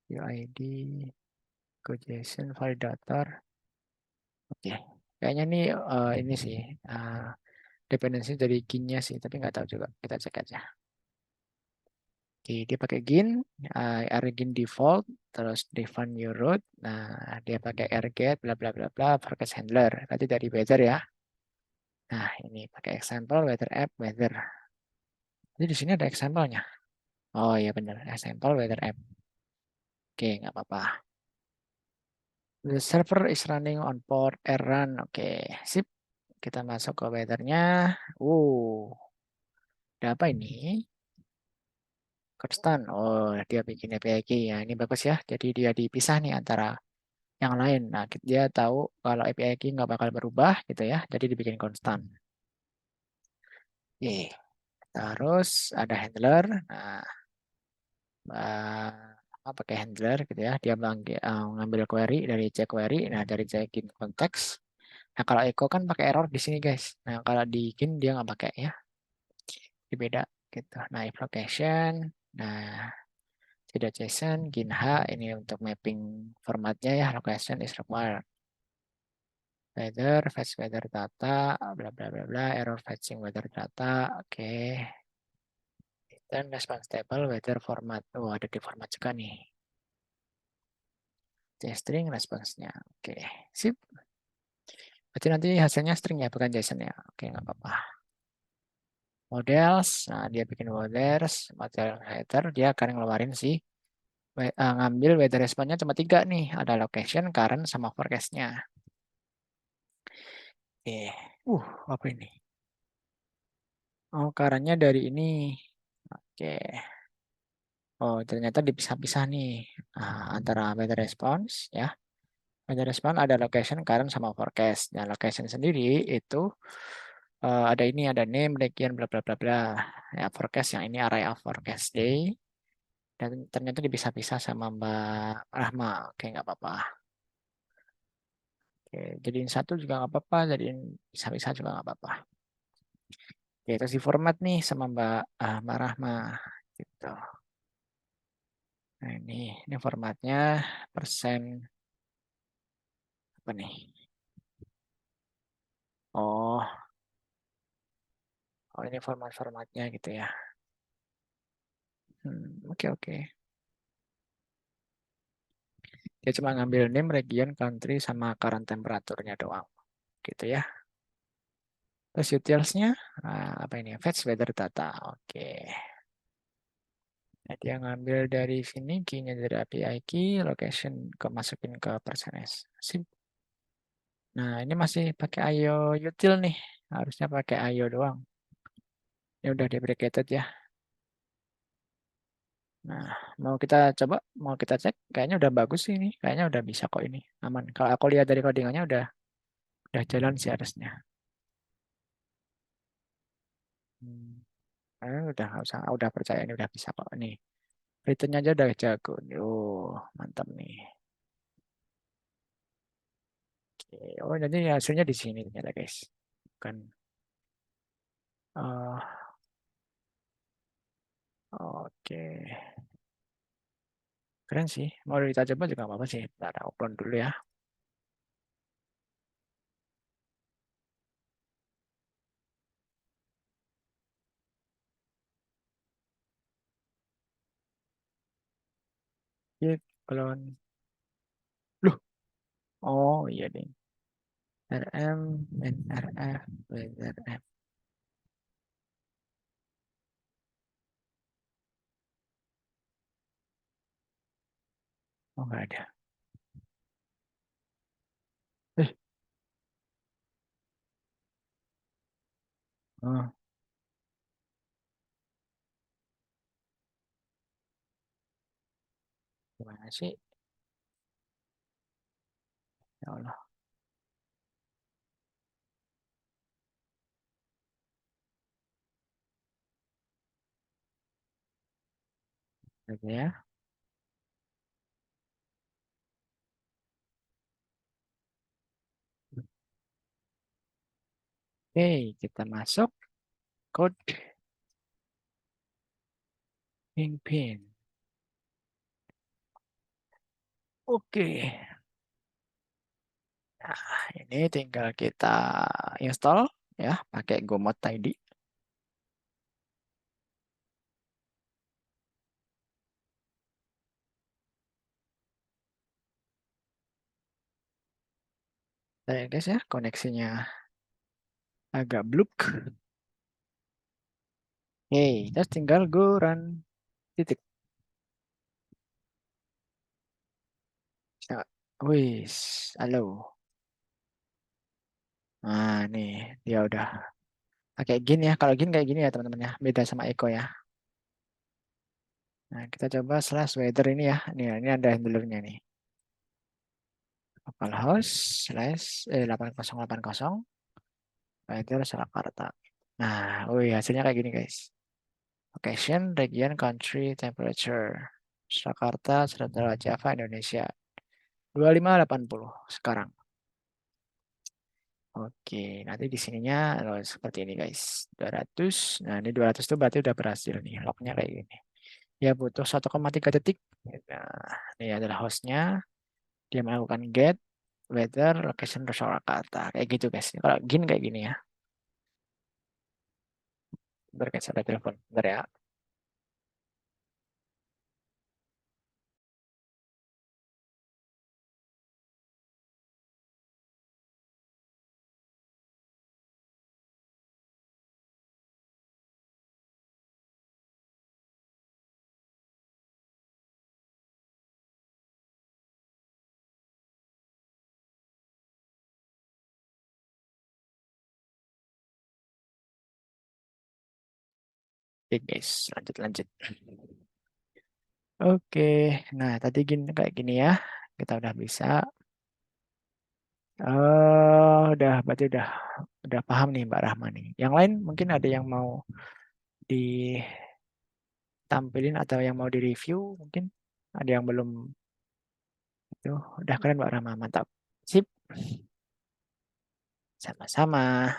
A: UID, go JSON validator. Oke, kayaknya nih ini sih dependensi dari ginnya sih, tapi nggak tahu juga. Kita cek aja. Oke, dia pakai gin, rgin default, terus define new root. Nah, dia pakai rget, bla bla bla bla, forecast handler. Tadi dari weather ya. Nah, ini pakai example weather app weather. Jadi di sini ada example-nya. Oh iya benar, example weather app. Oke, nggak apa-apa. The server is running on port run. Oke, sip. Kita masuk ke weather-nya. Ada apa ini? Constant. Oh, dia bikin API key ya. Ini bagus ya. Jadi dia dipisah nih antara yang lain. Nah, dia tahu kalau API key nggak bakal berubah gitu ya. Jadi dibikin konstan. Oke. Terus ada handler. Nah, pakai handler gitu ya. Dia ngambil query dari jQuery. Nah, dari jQuery konteks. Nah, kalau echo kan pakai error di sini guys. Nah, kalau di gin dia nggak pakai ya. Ini beda gitu. Nah, if location. Nah, tidak JSON, GinH ini untuk mapping formatnya ya, location is required. Weather, fetch weather data, bla bla bla bla, error fetching weather data, oke. Dan response table weather format, oh ada di format juga nih. String response-nya, oke, sip. Berarti nanti hasilnya string ya, bukan JSON ya, oke nggak apa-apa. Models, nah dia bikin models, model header, dia akan ngeluarin sih. Ngambil weather response-nya cuma 3 nih, ada location, current, sama forecast-nya. Apa ini? Oh, current-nya dari ini. Oke. Oh, ternyata dipisah-pisah nih antara weather response ya. Weather response ada location, current, sama forecast. Nah, location sendiri itu ada ini, ada name, region, bla bla bla bla. Ya, forecast yang ini array of forecast day. Dan ternyata dipisah-pisah sama Mbak Rahma. Oke, nggak apa-apa. Oke, jadiin satu juga nggak apa-apa, jadiin pisah-pisah juga nggak apa-apa. Oke, terus di format nih sama Mbak Rahma. Gitu. Nah, ini formatnya persen apa nih? Oh, ini formatnya gitu ya. Oke oke. Dia cuma ngambil name, region, country, sama current temperaturnya doang, gitu ya. Terus utils-nya apa ini? Fetch weather data. Oke. Nah, dia ngambil dari sini, key-nya dari API key, location masukin ke %s. Sip. Nah, ini masih pakai IO util nih. Harusnya pakai IO doang. Ini udah deprecated ya. Nah, mau kita cek, kayaknya udah bagus sih ini. Kayaknya udah bisa kok ini, aman. Kalau aku lihat dari codingannya udah jalan sih harusnya. Udah percaya ini udah bisa kok nih. Return-nya aja udah jago. Mantap nih. Oke. Oh, jadi hasilnya di sini ternyata guys. Bukan. Oke. Keren sih. Mau kita coba juga apa-apa sih. Ntar upload dulu ya. Upload. Loh. Oh iya deh. RM dan RF RF. Oh nggak ada. Oh. Gimana sih? Ya Allah. Oke ya. Oke, kita masuk code Kingpin. Oke. Nah, ini tinggal kita install ya pakai Gomod ID. Saya guys ya, koneksinya agak bluk. Oke, terus tinggal go run titik. Wis, halo. Nah, nih dia udah pakai gin ya. Kalau gin kayak gini ya teman-teman ya, beda sama Echo ya. Nah, kita coba slash weather ini ya. Ini ada handlernya nih. Localhost slash 8080 weather Surakarta. Nah, hasilnya kayak gini guys. Location, region, country, temperature. Surakarta, Sumatera, Java, Indonesia. 2580 sekarang. Oke, nanti di sininya seperti ini guys. 200. Nah, ini 200 itu berarti udah berhasil nih. Lognya kayak gini. Ya butuh 1,3 detik. Nah, ini adalah hostnya. Dia melakukan get, weather, location, Surakarta. Kayak gitu guys. Kalau gin kayak gini ya. Bentar guys, ada telepon. Bentar ya. Oke guys, lanjut. Oke, nah tadi gini kayak gini ya. Kita udah bisa. Berarti udah paham nih Mbak Rahma nih. Yang lain mungkin ada yang mau ditampilin atau yang mau direview mungkin ada yang belum itu udah keren Mbak Rahma, mantap. Sip. Sama-sama.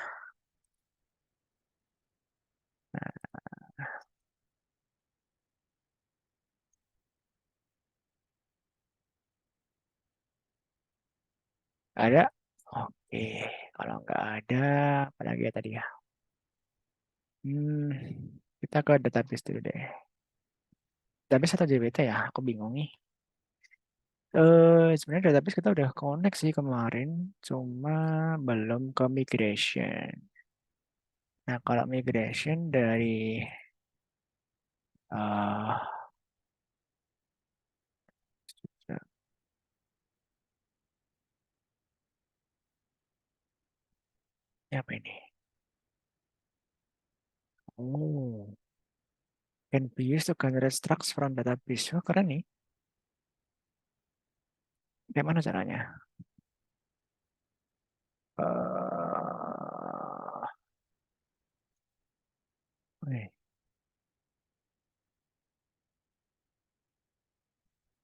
A: Ada? Oke, kalau nggak ada, apalagi ya tadi ya. Kita ke database dulu deh. Database atau JWT ya? Aku bingung nih. Sebenarnya database kita udah connect sih kemarin, cuma belum ke migration. Nah, kalau migration dari apa ini? Oh, can be used to generate structs from database. Oh, keren nih. Gimana caranya?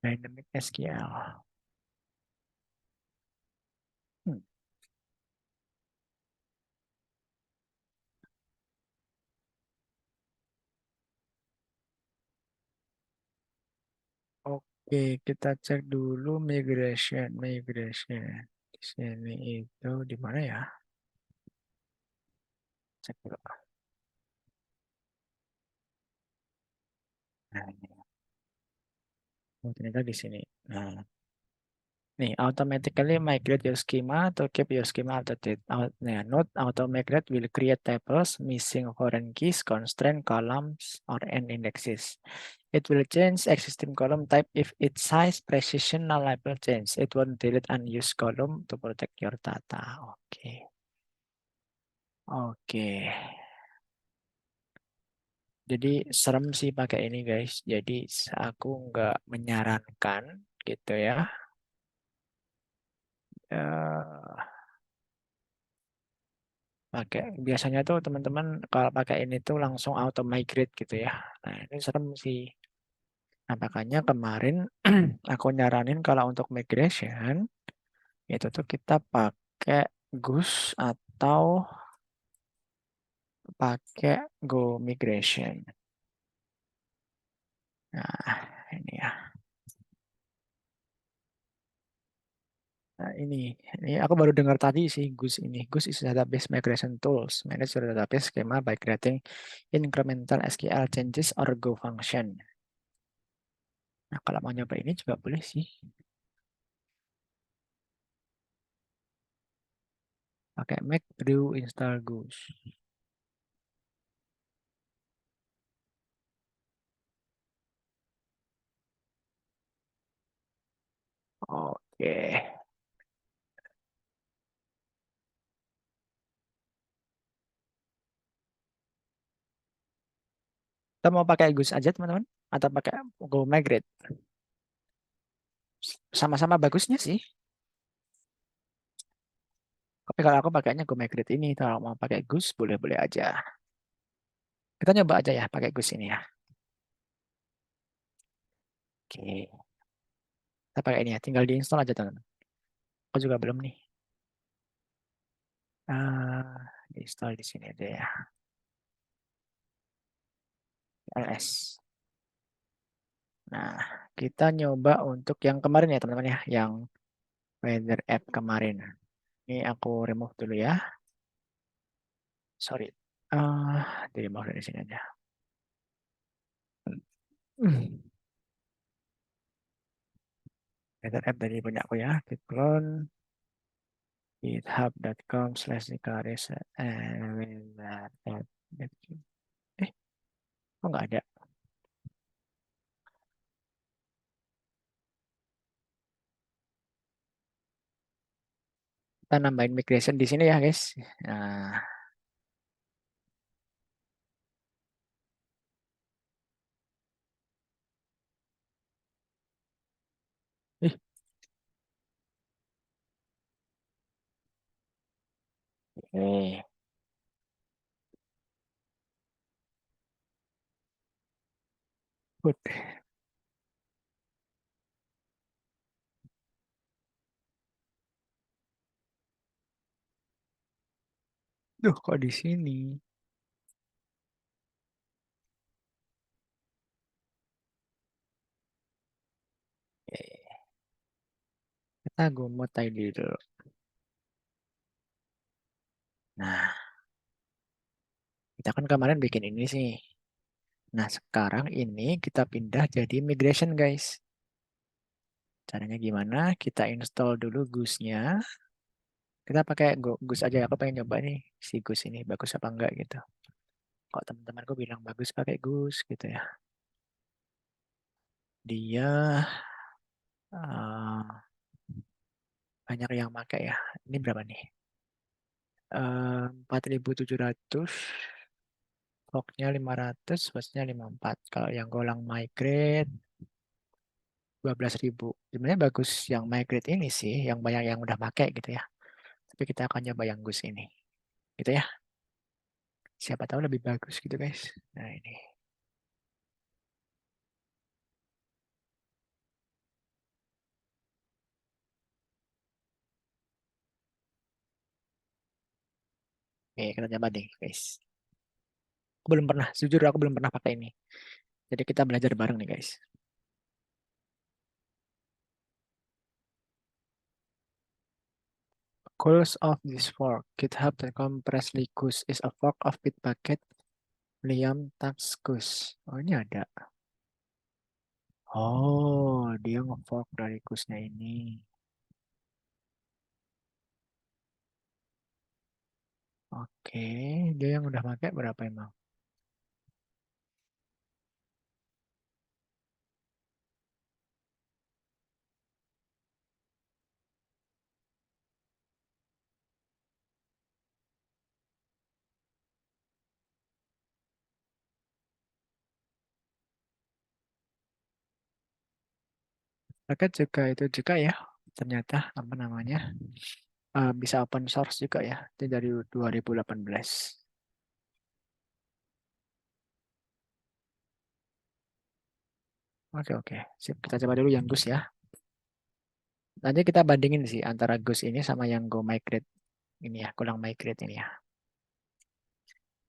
A: Dynamic SQL. Oke, kita cek dulu migration. Di sini itu di mana ya? Cek dulu. Nah, ini. Oh, ternyata di sini. Nah, nih automatically migrate your schema to keep your schema updated. Note auto migrate will create tables missing foreign keys, constraint columns, or end indexes. It will change existing column type if its size, precision, nullable change. It won't delete unused column to protect your data. Oke. Jadi serem sih pakai ini guys. Jadi aku nggak menyarankan gitu ya. Biasanya tuh teman-teman kalau pakai ini tuh langsung auto migrate gitu ya. Nah ini serem sih. Nah makanya kemarin aku nyaranin kalau untuk migration itu tuh kita pakai Goose atau pakai Go Migration. Nah, ini ya. Nah, ini aku baru dengar tadi sih Goose ini. Goose is database migration tools. Manage your database schema by creating incremental SQL changes or Go function. Nah, kalau mau nyoba ini juga boleh sih. Pakai make brew install Goose. Oke. Kita mau pakai Goose aja teman-teman atau pakai Go Migrate? Sama-sama bagusnya sih. Tapi kalau aku pakainya Go Migrate ini, kalau mau pakai Goose boleh-boleh aja. Kita nyoba aja ya pakai Goose ini ya. Oke. Kita pakai ini ya, tinggal diinstal aja teman-teman. Aku juga belum nih. Diinstal di sini aja ya. LS. Nah, kita nyoba untuk yang kemarin ya teman-teman ya, yang weather app kemarin. Ini aku remove dulu ya. Sorry. Di remove dari sini aja. Weather app dari punya aku ya. Git clone. github.com/dikaris weather app. Kok nggak ada? Kita nambahin migration di sini ya guys. Nah, oke. Good. Duh, kok di sini? Kita gomot tadi dulu. Nah, kita kan kemarin bikin ini sih. Nah, sekarang ini kita pindah jadi migration, guys. Caranya gimana? Kita install dulu Goose-nya. Kita pakai Goose aja. Aku pengen nyoba nih si Goose ini bagus apa enggak gitu. Kok teman-temanku bilang bagus pakai Goose gitu ya. Dia banyak yang pakai ya. Ini berapa nih? 4.700. Lognya 500, hostnya 54. Kalau yang golang migrate 12.000. Sebenarnya bagus yang migrate ini sih, yang banyak yang udah pakai gitu ya. Tapi kita akan nyoba yang Goose ini. Gitu ya. Siapa tahu lebih bagus gitu guys. Nah ini. Oke, kita coba deh guys. Aku belum pernah, jujur aku belum pernah pakai ini. Jadi kita belajar bareng nih guys. Goals of this fork. GitHub.com Presley Goose is a fork of Bitbucket Liam Tax Goose. Oh ini ada. Oh, dia nge-fork dari Goose-nya ini. Oke, dia yang udah pakai berapa emang? Paket juga itu juga ya, ternyata apa namanya bisa open source juga ya, itu dari 2018. Oke, sip. Kita coba dulu yang Goose ya. Nanti kita bandingin sih antara Goose ini sama yang Go Migrate ini ya, Golang Migrate ini ya.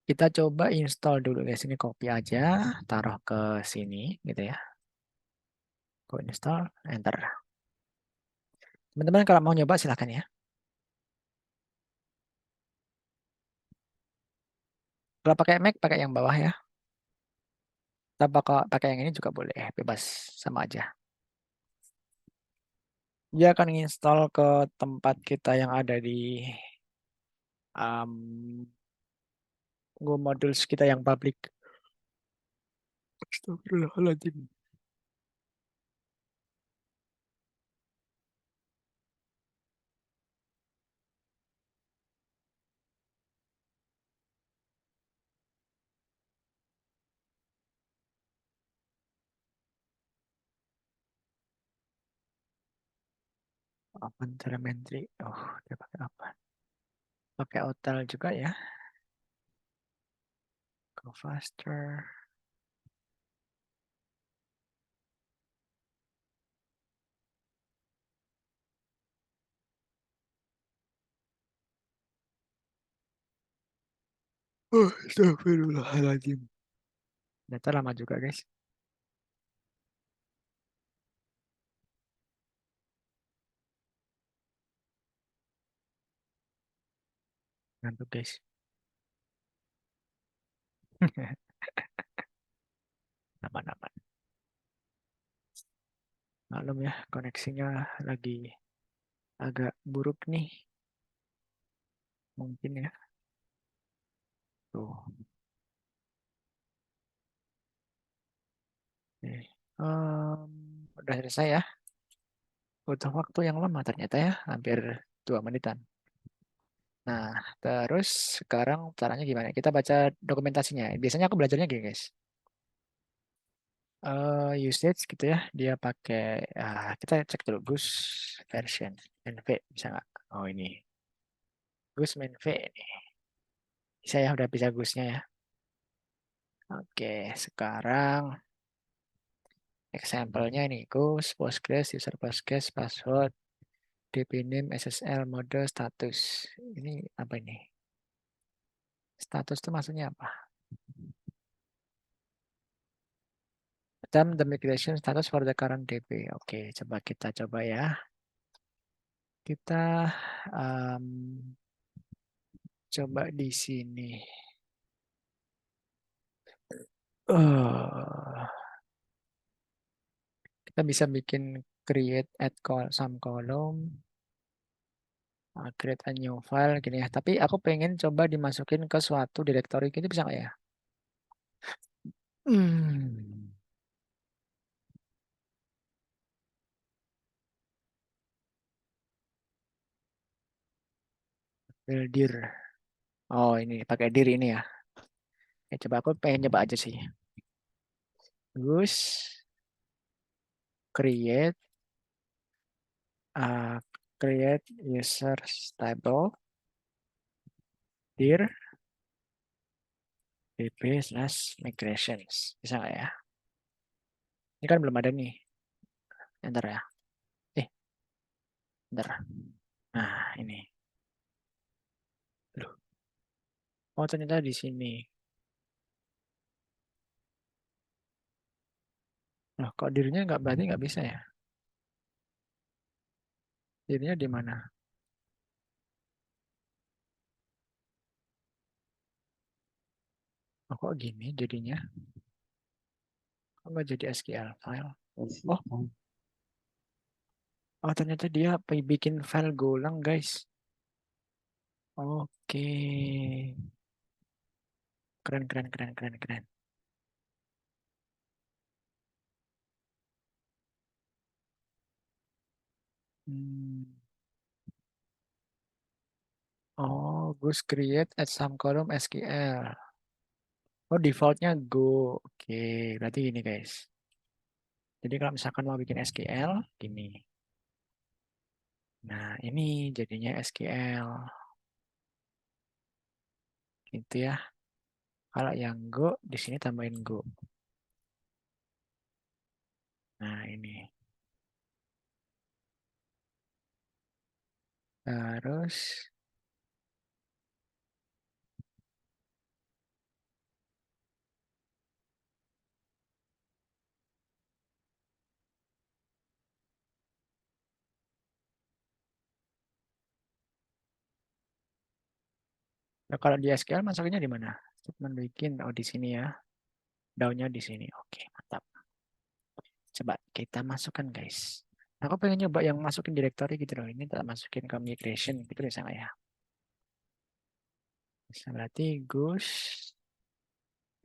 A: Kita coba install dulu guys. Ini copy aja, taruh ke sini gitu ya. Go install, enter. Teman-teman kalau mau nyoba silahkan ya. Kalau pakai Mac, pakai yang bawah ya. Tapi kalau pakai yang ini juga boleh, bebas sama aja. Dia akan install ke tempat kita yang ada di Go Modules kita yang public. Astagfirullahaladzim. Open telemetry. Oh, dia pakai apa? Pakai hotel juga ya. Go faster. Astagfirullahaladzim. Data lama juga guys. Ngantuk guys. Aman-aman. Maklum ya, koneksinya lagi agak buruk nih. Mungkin ya. Tuh. Oke. Udah selesai ya. Butuh waktu yang lama ternyata ya. Hampir 2 menitan. Nah, terus sekarang caranya gimana? Kita baca dokumentasinya. Biasanya aku belajarnya gini guys. Usage gitu ya. Dia pakai, kita cek dulu Goose version. NV bisa nggak? Oh ini. Goose main V ini. Bisa ya, udah bisa Goose-nya ya. Oke, sekarang example-nya ini Goose, Postgres, user Postgres, password, DB name, SSL, mode, status. Ini apa ini? Status itu maksudnya apa? The migration status for the current DB. Oke, coba kita coba ya. Kita coba di sini. Kita bisa bikin create add some column, create a new file gini ya. Tapi aku pengen coba dimasukin ke suatu directory gitu bisa nggak ya? Dir. Oh ini pakai dir ini ya. Coba aku pengen coba aja sih. Goose create create user table dir db slash migrations. Bisa nggak ya? Ini kan belum ada nih. Enter ya. Enter. Nah ini. Loh. Oh ternyata di sini. Nah, kok dirinya nggak berarti nggak bisa ya? Dirinya di mana? Oh, kok gini jadinya? Kok nggak jadi SQL file? Oh, oh ternyata dia bikin file Golang guys. Oke, keren keren keren keren keren. Oh, Goose create at some column SQL. Oh, defaultnya Go. Oke, berarti gini guys. Jadi kalau misalkan mau bikin SQL, gini. Nah, ini jadinya SQL. Gitu ya. Kalau yang Go, di sini tambahin Go. Nah, ini. Terus Nah, kalau di SQL masukinnya di mana? Statement bikin, oh di sini ya. Daunnya di sini. Oke, mantap. Coba kita masukkan guys. Aku pengen nyoba yang masukin directory gitu loh. Ini tak masukin ke migration gitu bisa nggak ya? Bisa, berarti Gus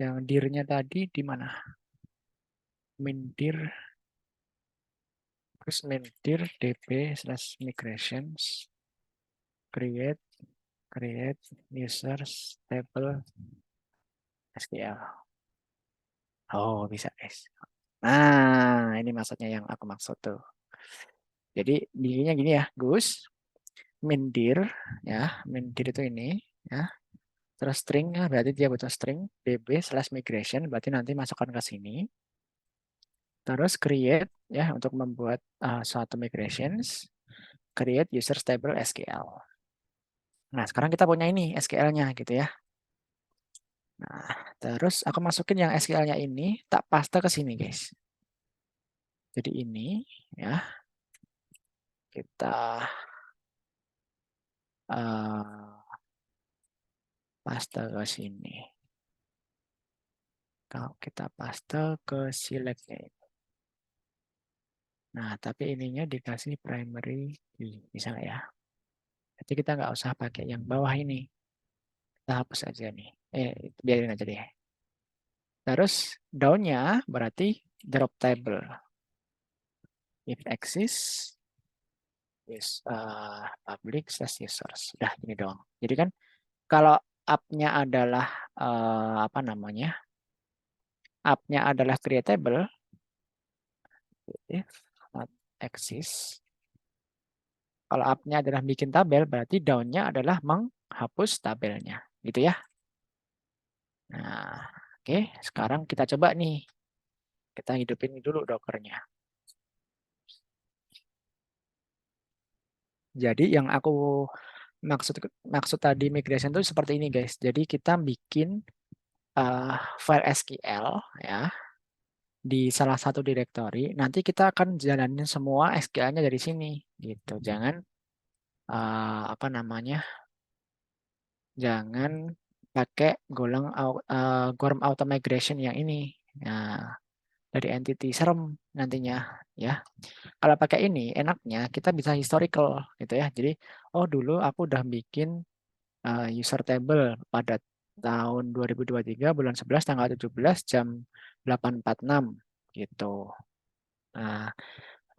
A: yang dirnya tadi di mana? Mindir. Terus mindir db/migrations create users table SQL. Oh, bisa guys. Nah, ini maksudnya yang aku maksud tuh. Jadi dirinya gini ya, Gus. Mindir ya, mindir itu ini ya. Terus string ya, berarti dia butuh string db/migration, berarti nanti masukkan ke sini. Terus create ya untuk membuat suatu migrations, create user table SQL. Nah, sekarang kita punya ini SQL-nya gitu ya. Nah, terus aku masukin yang SQL-nya ini tak paste ke sini, guys. Jadi ini ya kita paste ke sini. Kalau kita paste ke select-nya ini. Nah, tapi ininya dikasih primary key, bisa nggak ya? Jadi kita nggak usah pakai yang bawah ini. Kita hapus aja nih. Biarin aja deh. Terus down-nya berarti drop table. If exists, is public/users. Udah ini doang. Jadi kan kalau up-nya adalah apa namanya? Up-nya adalah creatable. If not exists. Kalau up-nya adalah bikin tabel, berarti down-nya adalah menghapus tabelnya. Gitu ya. Nah, oke. Sekarang kita coba nih. Kita hidupin dulu Docker-nya. Jadi yang aku maksud tadi migration itu seperti ini guys. Jadi kita bikin file SQL ya di salah satu directory. Nanti kita akan jalanin semua SQL-nya dari sini gitu. Jangan apa namanya? Jangan pakai Gorm auto migration yang ini. Nah, dari entity serem nantinya ya. Kalau pakai ini enaknya kita bisa historical gitu ya. Jadi oh dulu aku udah bikin user table pada tahun 2023 bulan 11 tanggal 17 jam 8.46 gitu. Nah,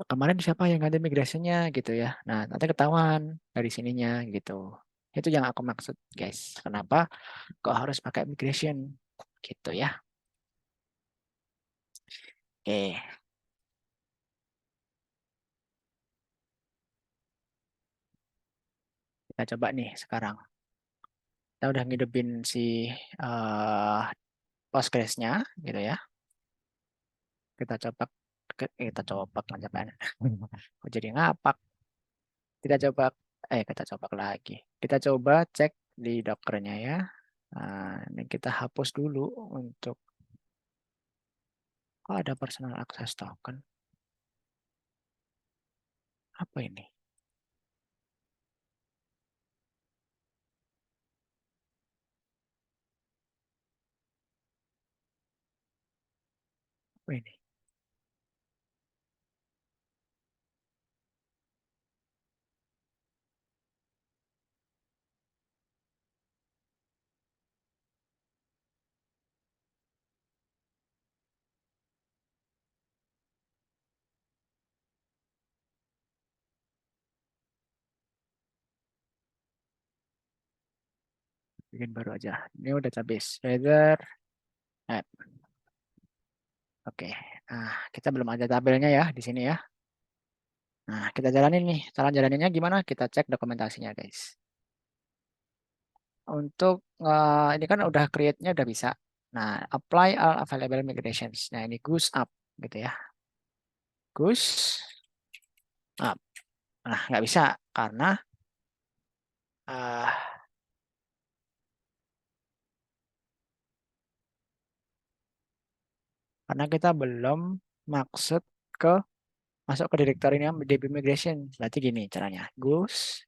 A: kemarin siapa yang ganti migrasinya gitu ya. Nah, nanti ketahuan dari sininya gitu. Itu yang aku maksud, guys. Kenapa kok harus pakai migration gitu ya. Oke. Kita coba nih sekarang. Kita udah ngidupin si Postgres-nya gitu ya. Kita coba ngapain? Kok jadi ngapak? Kita coba lagi. Kita coba cek di Docker-nya ya. Nah, ini kita hapus dulu untuk ada personal access token. Apa ini? Apa ini? Bikin baru aja. New database. Header. App. Oke. Nah, kita belum ada tabelnya ya di sini ya. Nah, kita jalanin nih. Cara jalaninnya gimana? Kita cek dokumentasinya, guys. Untuk ini kan udah create-nya udah bisa. Nah, apply all available migrations. Nah, ini goose up gitu ya. Goose up. Nah, nggak bisa karena kita belum masuk ke directory-nya db migration. Berarti gini caranya. Goose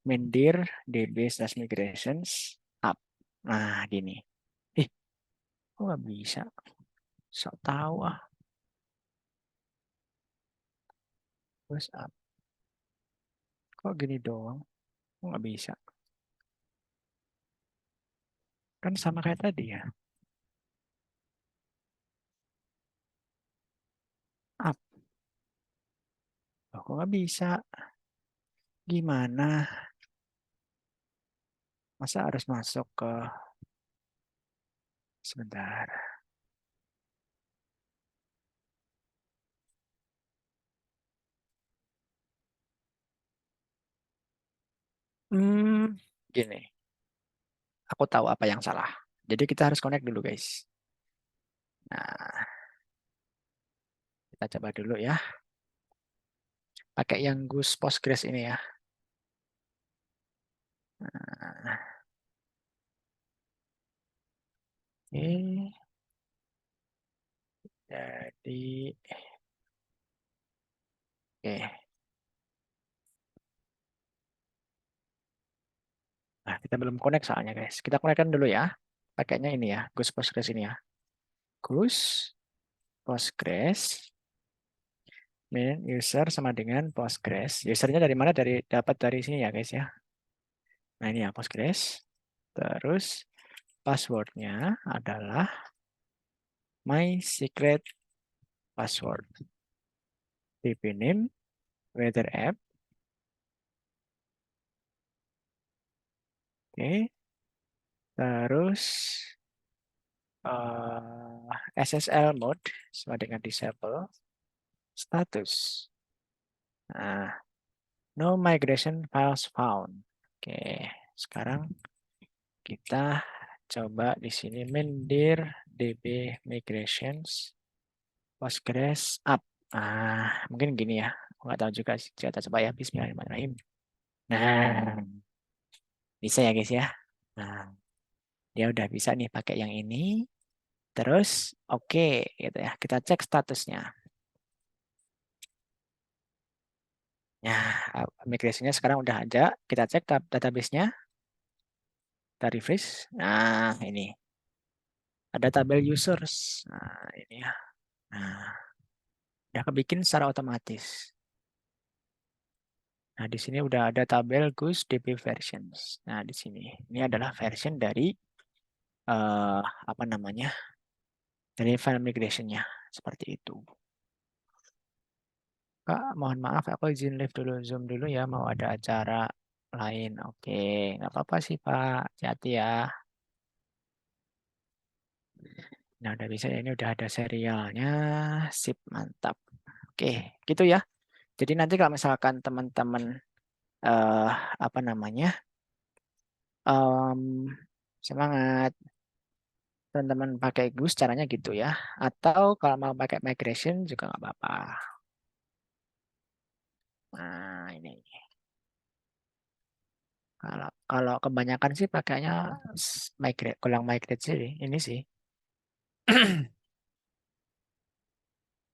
A: mindir db/migrations Nah, gini. Ih, kok nggak bisa? Sok tahu ah. Terus up. Kok gini doang? Kok nggak bisa? Kan sama kayak tadi ya. Up. Kok nggak bisa? Gimana? Masa harus masuk ke... Sebentar. Gini. Aku tahu apa yang salah. Jadi kita harus connect dulu, guys. Nah, kita coba dulu ya. Pakai yang Goose Postgres ini ya. Nah, oke. Jadi, oke. Nah, kita belum connect soalnya, guys. Kita connectkan dulu ya. Pakainya ini ya, Goose Postgres ini ya. Goose Postgres main user sama dengan Postgres. Usernya dari mana? Dapat dari sini ya, guys ya. Nah, ini ya Postgres. Terus passwordnya adalah my secret password. DB name, weather app. Oke. Terus SSL mode sama dengan disable. Status. Nah, no migration files found. Oke, sekarang kita coba di sini mendir db migrations Postgres up. Mungkin gini ya. Nggak tahu juga sih. Kita coba ya. Bismillahirrahmanirrahim. Nah, bisa ya guys ya. Nah, dia udah bisa nih pakai yang ini. Terus oke gitu ya. Kita cek statusnya. Nah, migrasinya sekarang udah ada. Kita cek database-nya. Kita refresh. Nah, ini. Ada tabel users. Nah, ini ya. Nah, udah kebikin secara otomatis. Nah, di sini udah ada tabel Goose DB versions. Nah, di sini. Ini adalah version dari apa namanya? Dari file migration-nya. Seperti itu. Kak, mohon maaf aku izin live dulu, Zoom dulu ya, mau ada acara lain. Oke, nggak apa-apa sih Pak, hati-hati ya. Nah, udah bisa ya, ini udah ada serialnya, sip, mantap. Oke, gitu ya. Jadi nanti kalau misalkan teman-teman apa namanya, semangat, teman-teman pakai Goose caranya gitu ya. Atau kalau mau pakai migration juga nggak apa-apa. Nah, ini. Kalau kebanyakan sih pakainya migrate, ulang migrate sih ini sih.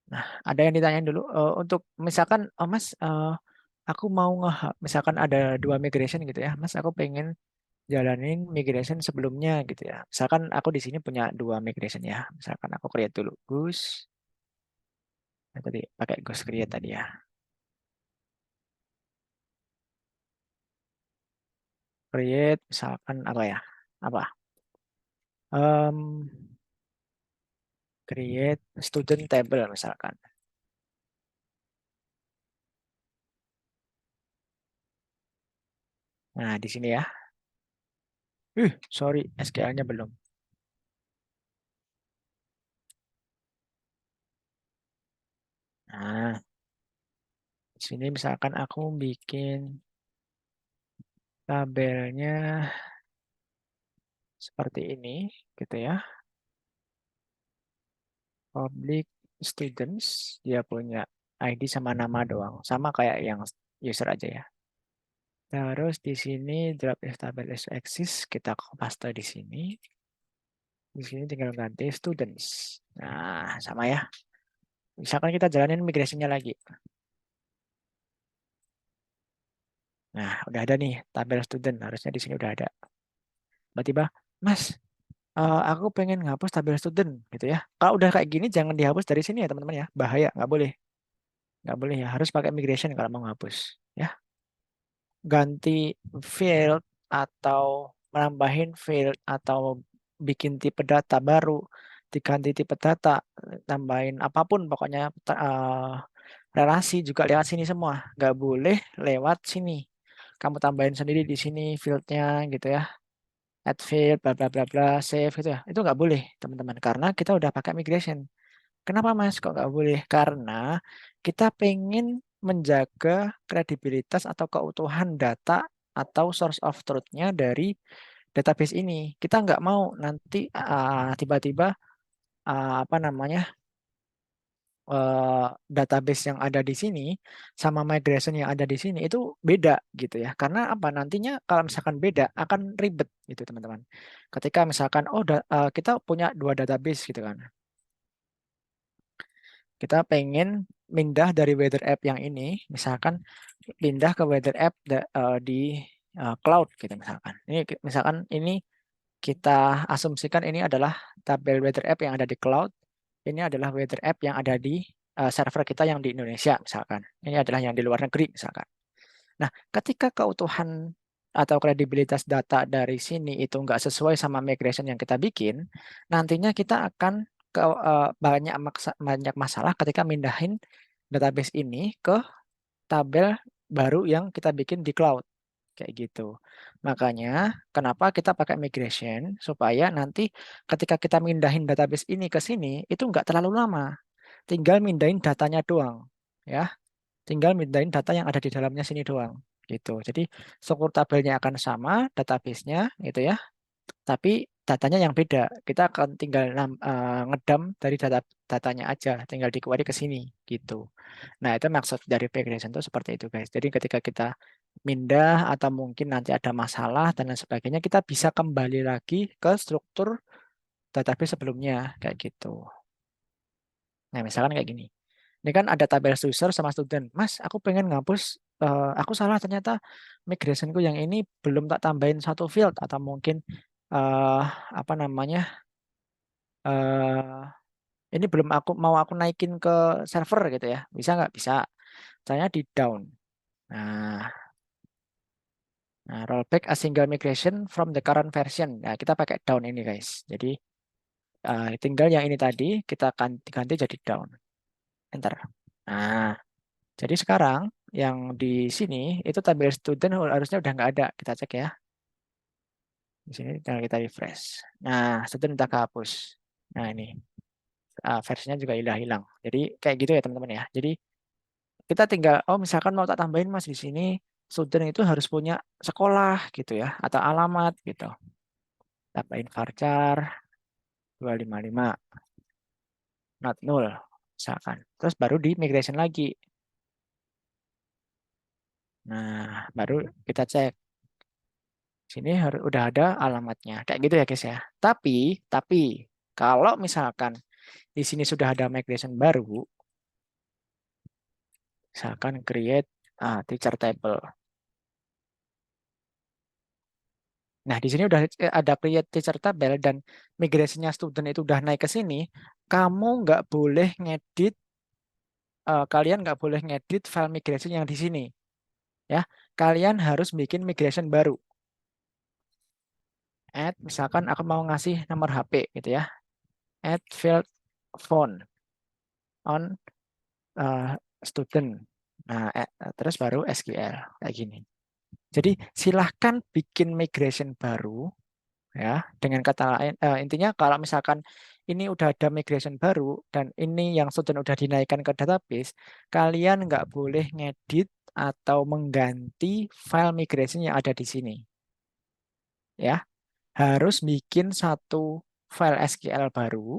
A: Nah, ada yang ditanyain dulu untuk misalkan Mas aku mau misalkan ada 2 migration gitu ya. Mas aku pengen jalanin migration sebelumnya gitu ya. Misalkan aku di sini punya 2 migration ya. Misalkan aku create dulu Goose. Nah, tadi pakai Goose create tadi ya. Create misalkan apa ya? Apa? Create student table misalkan. Nah, di sini ya. Sorry, SQL-nya belum. Nah, di sini misalkan aku bikin tabelnya seperti ini, gitu ya. Public students, dia punya ID sama nama doang, sama kayak yang user aja ya. Terus di sini drop if tabel is exist, kita paste di sini. Di sini tinggal ganti students. Nah, sama ya. Misalkan kita jalanin migrasinya lagi. Nah, udah ada nih tabel student, harusnya di sini udah ada. Tiba-tiba Mas, aku pengen ngapus tabel student gitu ya. Kalau udah kayak gini jangan dihapus dari sini ya teman-teman ya. Bahaya, nggak boleh. Nggak boleh ya, harus pakai migration kalau mau ngapus. Ya, ganti field atau menambahin field atau bikin tipe data baru, diganti tipe data, tambahin apapun pokoknya relasi juga lewat sini semua. Nggak boleh lewat sini. Kamu tambahin sendiri di sini fieldnya gitu ya. Add field, bla bla bla bla, save gitu ya. Itu nggak boleh teman-teman karena kita udah pakai migration. Kenapa Mas kok nggak boleh? Karena kita pengen menjaga kredibilitas atau keutuhan data atau source of truth-nya dari database ini. Kita nggak mau nanti tiba-tiba apa namanya database yang ada di sini sama migration yang ada di sini itu beda gitu ya. Karena apa? Nantinya kalau misalkan beda akan ribet gitu teman-teman. Ketika misalkan kita punya dua database gitu kan. Kita pengen pindah dari weather app yang ini, misalkan pindah ke weather app di cloud gitu misalkan. Ini misalkan ini kita asumsikan ini adalah tabel weather app yang ada di cloud. Ini adalah weather app yang ada di server kita yang di Indonesia misalkan. Ini adalah yang di luar negeri misalkan. Nah, ketika keutuhan atau kredibilitas data dari sini itu nggak sesuai sama migration yang kita bikin, nantinya kita akan banyak masalah ketika mindahin database ini ke tabel baru yang kita bikin di cloud. Kayak gitu. Makanya kenapa kita pakai migration supaya nanti ketika kita mindahin database ini ke sini itu nggak terlalu lama. Tinggal mindahin datanya doang. Ya, tinggal mindahin data yang ada di dalamnya sini doang. Gitu. Jadi struktur tabelnya akan sama, database-nya gitu ya. Tapi datanya yang beda. Kita akan tinggal ngedam dari datanya aja, tinggal di query ke sini gitu. Nah, itu maksud dari migration itu seperti itu, guys. Jadi ketika kita pindah atau mungkin nanti ada masalah dan lain sebagainya, kita bisa kembali lagi ke struktur database sebelumnya kayak gitu. Nah, misalkan kayak gini. Ini kan ada tabel user sama student. Mas, aku pengen ngapus, aku salah ternyata migrationku yang ini belum tak tambahin satu field atau mungkin eh apa namanya ini belum aku naikin ke server gitu ya. Bisa nggak? Bisa. Caranya di down. Nah, rollback a single migration from the current version. Nah, kita pakai down ini guys. Jadi tinggal yang ini tadi kita akan ganti jadi down. Enter. Nah, jadi sekarang yang di sini itu tabel student harusnya udah nggak ada. Kita cek ya. Di sini tinggal kita refresh. Nah, student udah kehapus. Nah, ini versinya juga udah hilang. Jadi kayak gitu ya teman-teman ya. Jadi kita tinggal, misalkan mau tak tambahin mas di sini, student itu harus punya sekolah gitu ya, atau alamat gitu. Tambahin varchar 255, not null, misalkan. Terus baru di migration lagi. Nah, baru kita cek. Sini udah ada alamatnya. Kayak gitu ya guys ya. Tapi kalau misalkan di sini sudah ada migration baru, misalkan create teacher table. Nah, di sini udah ada create teacher table dan migrasinya student itu udah naik ke sini, kamu nggak boleh ngedit, kalian nggak boleh ngedit file migration yang di sini. Ya, kalian harus bikin migration baru. Add, misalkan aku mau ngasih nomor HP gitu ya. Add field phone on student. Nah, terus baru SQL kayak gini. Jadi silahkan bikin migration baru ya. Dengan kata lain, intinya kalau misalkan ini udah ada migration baru dan ini yang student udah dinaikkan ke database, kalian nggak boleh ngedit atau mengganti file migration yang ada di sini. Ya, harus bikin satu file SQL baru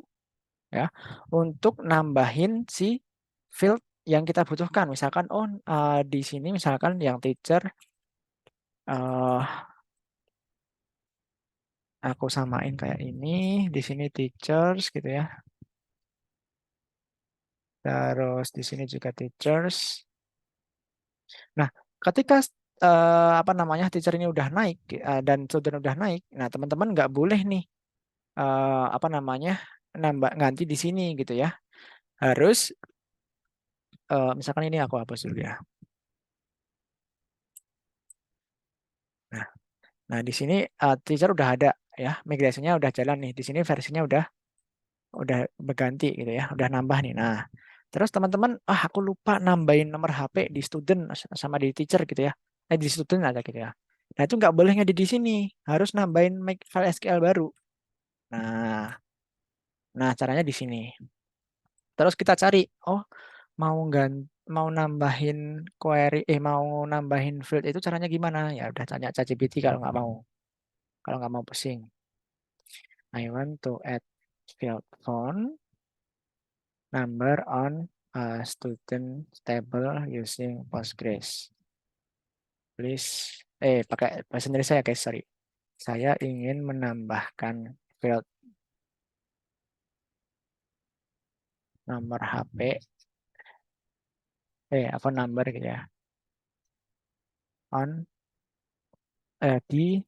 A: ya untuk nambahin si field yang kita butuhkan. Misalkan di sini misalkan yang teacher aku samain kayak ini, di sini teachers gitu ya. Terus di sini juga teachers. Nah, ketika apa namanya teacher ini udah naik dan student udah naik, nah teman-teman nggak boleh nih apa namanya nambah ganti di sini gitu ya. Harus misalkan ini aku hapus dulu ya. Nah, nah di sini teacher udah ada ya, migrasinya udah jalan nih. Di sini versinya udah berganti gitu ya, udah nambah nih. Nah, terus teman-teman, aku lupa nambahin nomor HP di student sama di teacher gitu ya. Di student ada gitu ya. Nah, itu nggak boleh ngedit di sini, harus nambahin file SQL baru. Nah, caranya di sini. Terus kita cari, mau nambahin query, mau nambahin field itu caranya gimana? Ya udah tanya ChatGPT kalau nggak mau pusing. I want to add field phone number on a student table using Postgres. Please, pakai bahasa Indonesia ya guys, sorry. Saya ingin menambahkan field nomor HP, apa number gitu ya, on di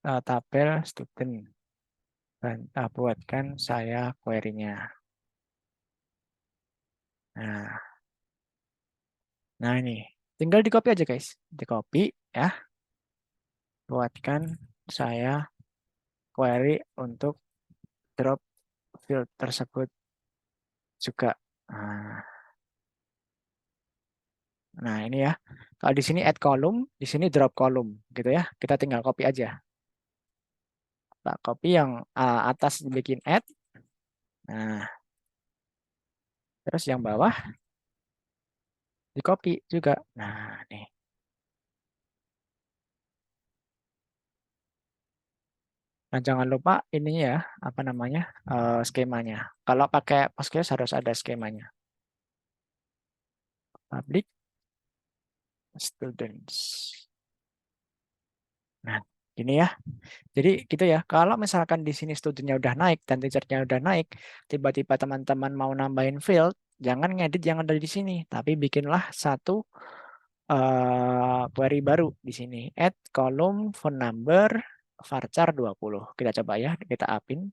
A: tabel student. Dan buatkan saya query-nya. Nah ini, tinggal di copy aja guys, di copy ya. Buatkan saya query untuk drop field tersebut juga. Nah ini ya, kalau di sini add column, di sini drop column gitu ya. Kita tinggal copy aja. Nah, copy yang atas dibikin add. Nah, terus yang bawah di copy juga. Nah nih. Nah, jangan lupa ini ya, apa namanya, skemanya. Kalau pakai Postgres harus ada skemanya. Public students. Nah, ini ya. Jadi gitu ya, kalau misalkan di sini studentnya udah naik dan teachernya udah naik, tiba-tiba teman-teman mau nambahin field, jangan ngedit yang ada di sini, tapi bikinlah satu query baru di sini. Add column phone number varchar 20. Kita coba ya, kita upin.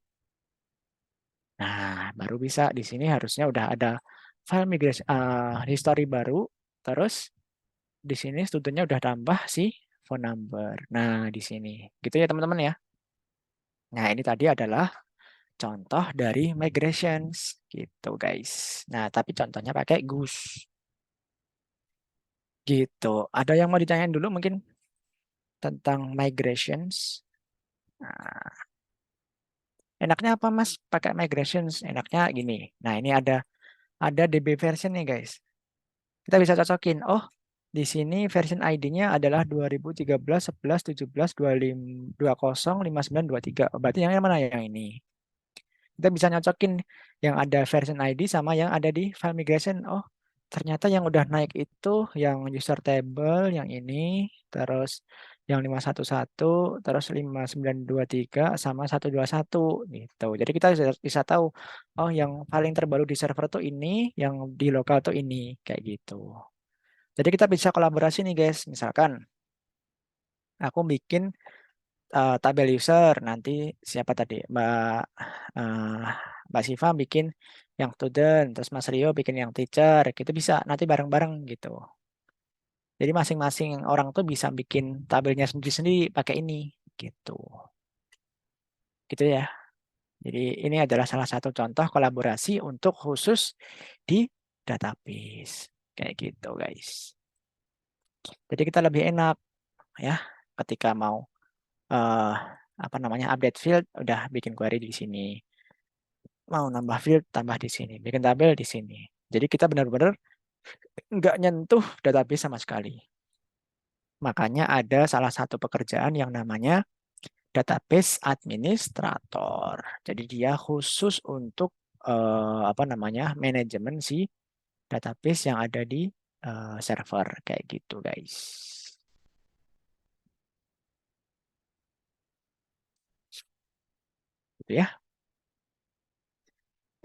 A: Nah, baru bisa. Di sini harusnya udah ada file migrasi history baru. Terus di sini studentnya udah tambah si phone number. Nah, di sini. Gitu ya teman-teman ya. Nah, ini tadi adalah contoh dari migrations gitu guys. Nah, tapi contohnya pakai Goose. Gitu. Ada yang mau ditanyain dulu mungkin tentang migrations? Nah, enaknya apa Mas pakai migrations? Enaknya gini. Nah, ini ada DB version nih guys. Kita bisa cocokin. Oh, di sini version ID-nya adalah 2013, 11, 17, 25, 20, 59, 23. Berarti yang mana yang ini? Kita bisa nyocokin yang ada version ID sama yang ada di file migration. Oh, ternyata yang udah naik itu yang user table, yang ini, terus yang 511, terus 5923 sama 121 gitu. Jadi kita bisa tahu, oh yang paling terbaru di server tuh ini, yang di lokal tuh ini, kayak gitu. Jadi kita bisa kolaborasi nih guys. Misalkan aku bikin tabel user, nanti siapa tadi Mbak Siva bikin yang student, terus Mas Rio bikin yang teacher, gitu bisa nanti bareng-bareng gitu. Jadi masing-masing orang tuh bisa bikin tabelnya sendiri-sendiri pakai ini gitu. Gitu ya. Jadi ini adalah salah satu contoh kolaborasi untuk khusus di database. Kayak gitu guys. Jadi kita lebih enak ya ketika mau apa namanya update field, udah bikin query di sini. Mau nambah field, tambah di sini. Bikin tabel di sini. Jadi kita benar-benar nggak nyentuh database sama sekali. Makanya ada salah satu pekerjaan yang namanya database administrator. Jadi dia khusus untuk apa namanya manajemen si database yang ada di server kayak gitu guys. Gitu ya.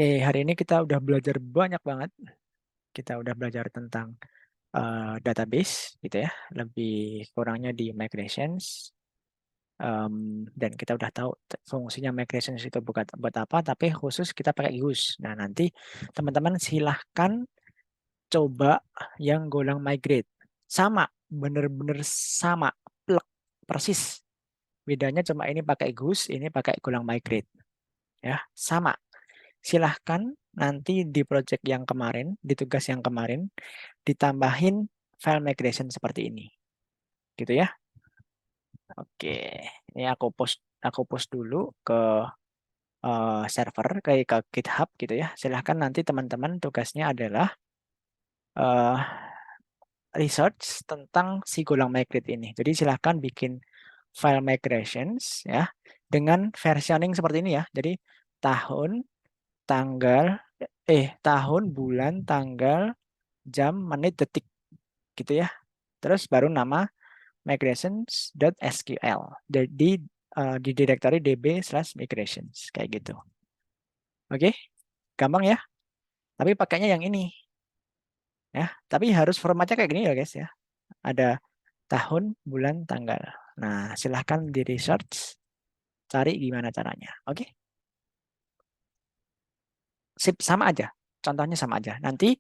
A: Hari ini kita udah belajar banyak banget. Kita udah belajar tentang database gitu ya, lebih kurangnya di migrations. Dan kita udah tahu fungsinya migrations itu buat apa, tapi khusus kita pakai use. Nah, nanti teman-teman silahkan coba yang Golang migrate. Sama, bener-bener sama, plek, persis. Bedanya cuma ini pakai Goose, ini pakai Golang migrate. Ya, sama. Silahkan nanti di project yang kemarin, di tugas yang kemarin, ditambahin file migration seperti ini. Gitu ya. Oke, ini aku post dulu ke server, ke GitHub gitu ya. Silahkan nanti teman-teman tugasnya adalah research tentang si Golang migrate ini. Jadi silahkan bikin file migrations ya dengan versioning seperti ini ya. Jadi tahun, tahun, bulan, tanggal, jam, menit, detik gitu ya. Terus baru nama migrations.sql di directory db/migrations kayak gitu. Oke, gampang ya. Tapi pakainya yang ini. Ya, tapi harus formatnya kayak gini ya guys ya. Ada tahun, bulan, tanggal. Nah, silahkan di research, cari gimana caranya. Oke. Sip, sama aja. Contohnya sama aja. Nanti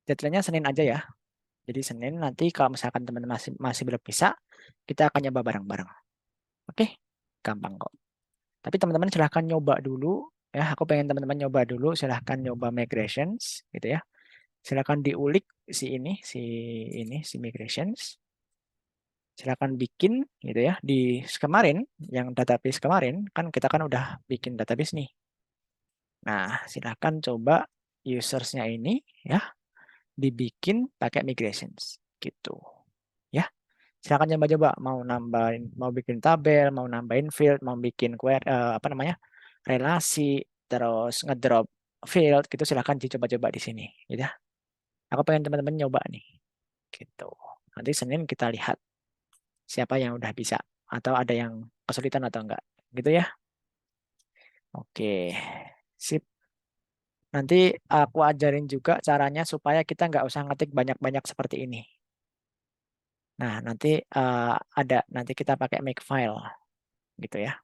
A: deadline-nya Senin aja ya. Jadi Senin nanti kalau misalkan teman-teman masih belum bisa, kita akan nyoba bareng-bareng. Oke, gampang kok. Tapi teman-teman silahkan nyoba dulu. Ya, aku pengen teman-teman nyoba dulu. Silahkan nyoba migrations, gitu ya. Silahkan diulik si migrations. Silahkan bikin, gitu ya. Di kemarin, yang database kemarin, kan kita kan udah bikin database nih. Nah, silahkan coba usersnya ini, ya, dibikin pakai migrations, gitu. Ya, silahkan coba-coba mau nambahin, mau bikin tabel, mau nambahin field, mau bikin query, relasi, terus ngedrop field, gitu silahkan dicoba-coba di sini, gitu ya. Aku pengen teman-teman nyoba nih, gitu. Nanti Senin kita lihat siapa yang udah bisa atau ada yang kesulitan atau enggak, gitu ya. Oke, sip. Nanti aku ajarin juga caranya supaya kita nggak usah ngetik banyak-banyak seperti ini. Nah, nanti nanti kita pakai makefile gitu ya.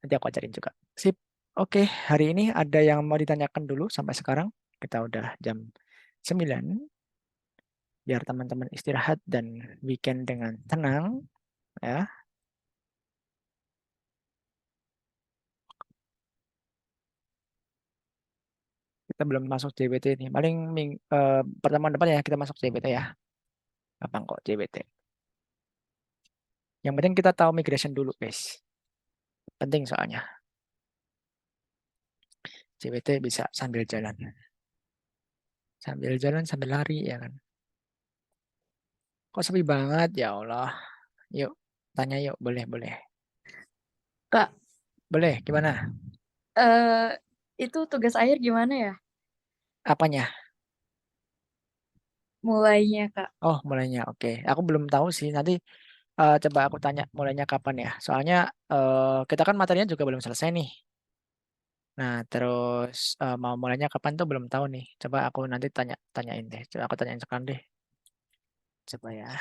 A: Nanti aku ajarin juga. Sip. Oke, hari ini ada yang mau ditanyakan dulu sampai sekarang. Kita udah jam 9. Biar teman-teman istirahat dan weekend dengan tenang ya. Kita belum masuk JWT nih. Paling pertemuan depan ya kita masuk JWT ya. Gampang kok JWT. Yang penting kita tahu migration dulu, guys. Penting soalnya. JWT bisa sambil jalan. Sambil jalan, sambil lari ya kan. Kok sepi banget ya Allah. Yuk, tanya yuk. Boleh, boleh.
E: Kak,
A: Boleh, gimana?
E: itu tugas akhir gimana ya?
A: Apanya?
E: Mulainya, Kak.
A: Oh, mulainya. Oke. Aku belum tahu sih. Nanti coba aku tanya mulainya kapan ya. Soalnya kita kan materinya juga belum selesai nih. Nah, terus mau mulainya kapan tuh belum tahu nih. Coba aku nanti tanyain deh. Coba aku tanyain sekarang deh. Coba ya.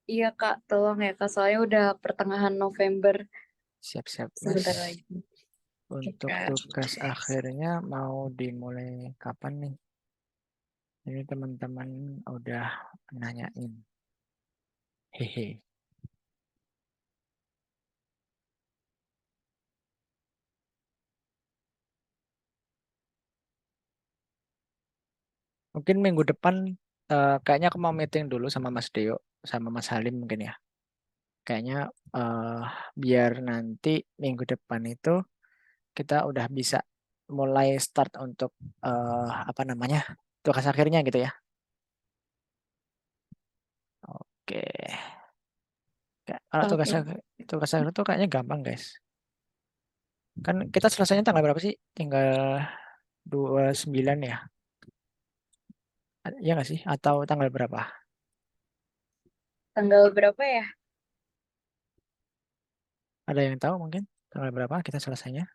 E: Iya, Kak. Tolong ya, Kak. Soalnya udah pertengahan November.
A: Siap-siap, Mas.
E: Sebentar lagi.
A: Untuk
E: Kak.
A: tugas akhirnya mau dimulai kapan nih? Ini teman-teman udah nanyain. Hehe. Mungkin minggu depan kayaknya aku mau meeting dulu sama Mas Deo, sama Mas Halim mungkin ya. Kayaknya biar nanti minggu depan itu kita udah bisa mulai start untuk apa namanya tugas akhirnya gitu ya. Oke. Kalau tugas akhir itu kayaknya gampang guys. Kan kita selesainya tanggal berapa sih? Tinggal 29 ya. Iya nggak sih? Atau tanggal berapa?
E: Tanggal berapa ya?
A: Ada yang tahu mungkin? Tanggal berapa kita selesainya?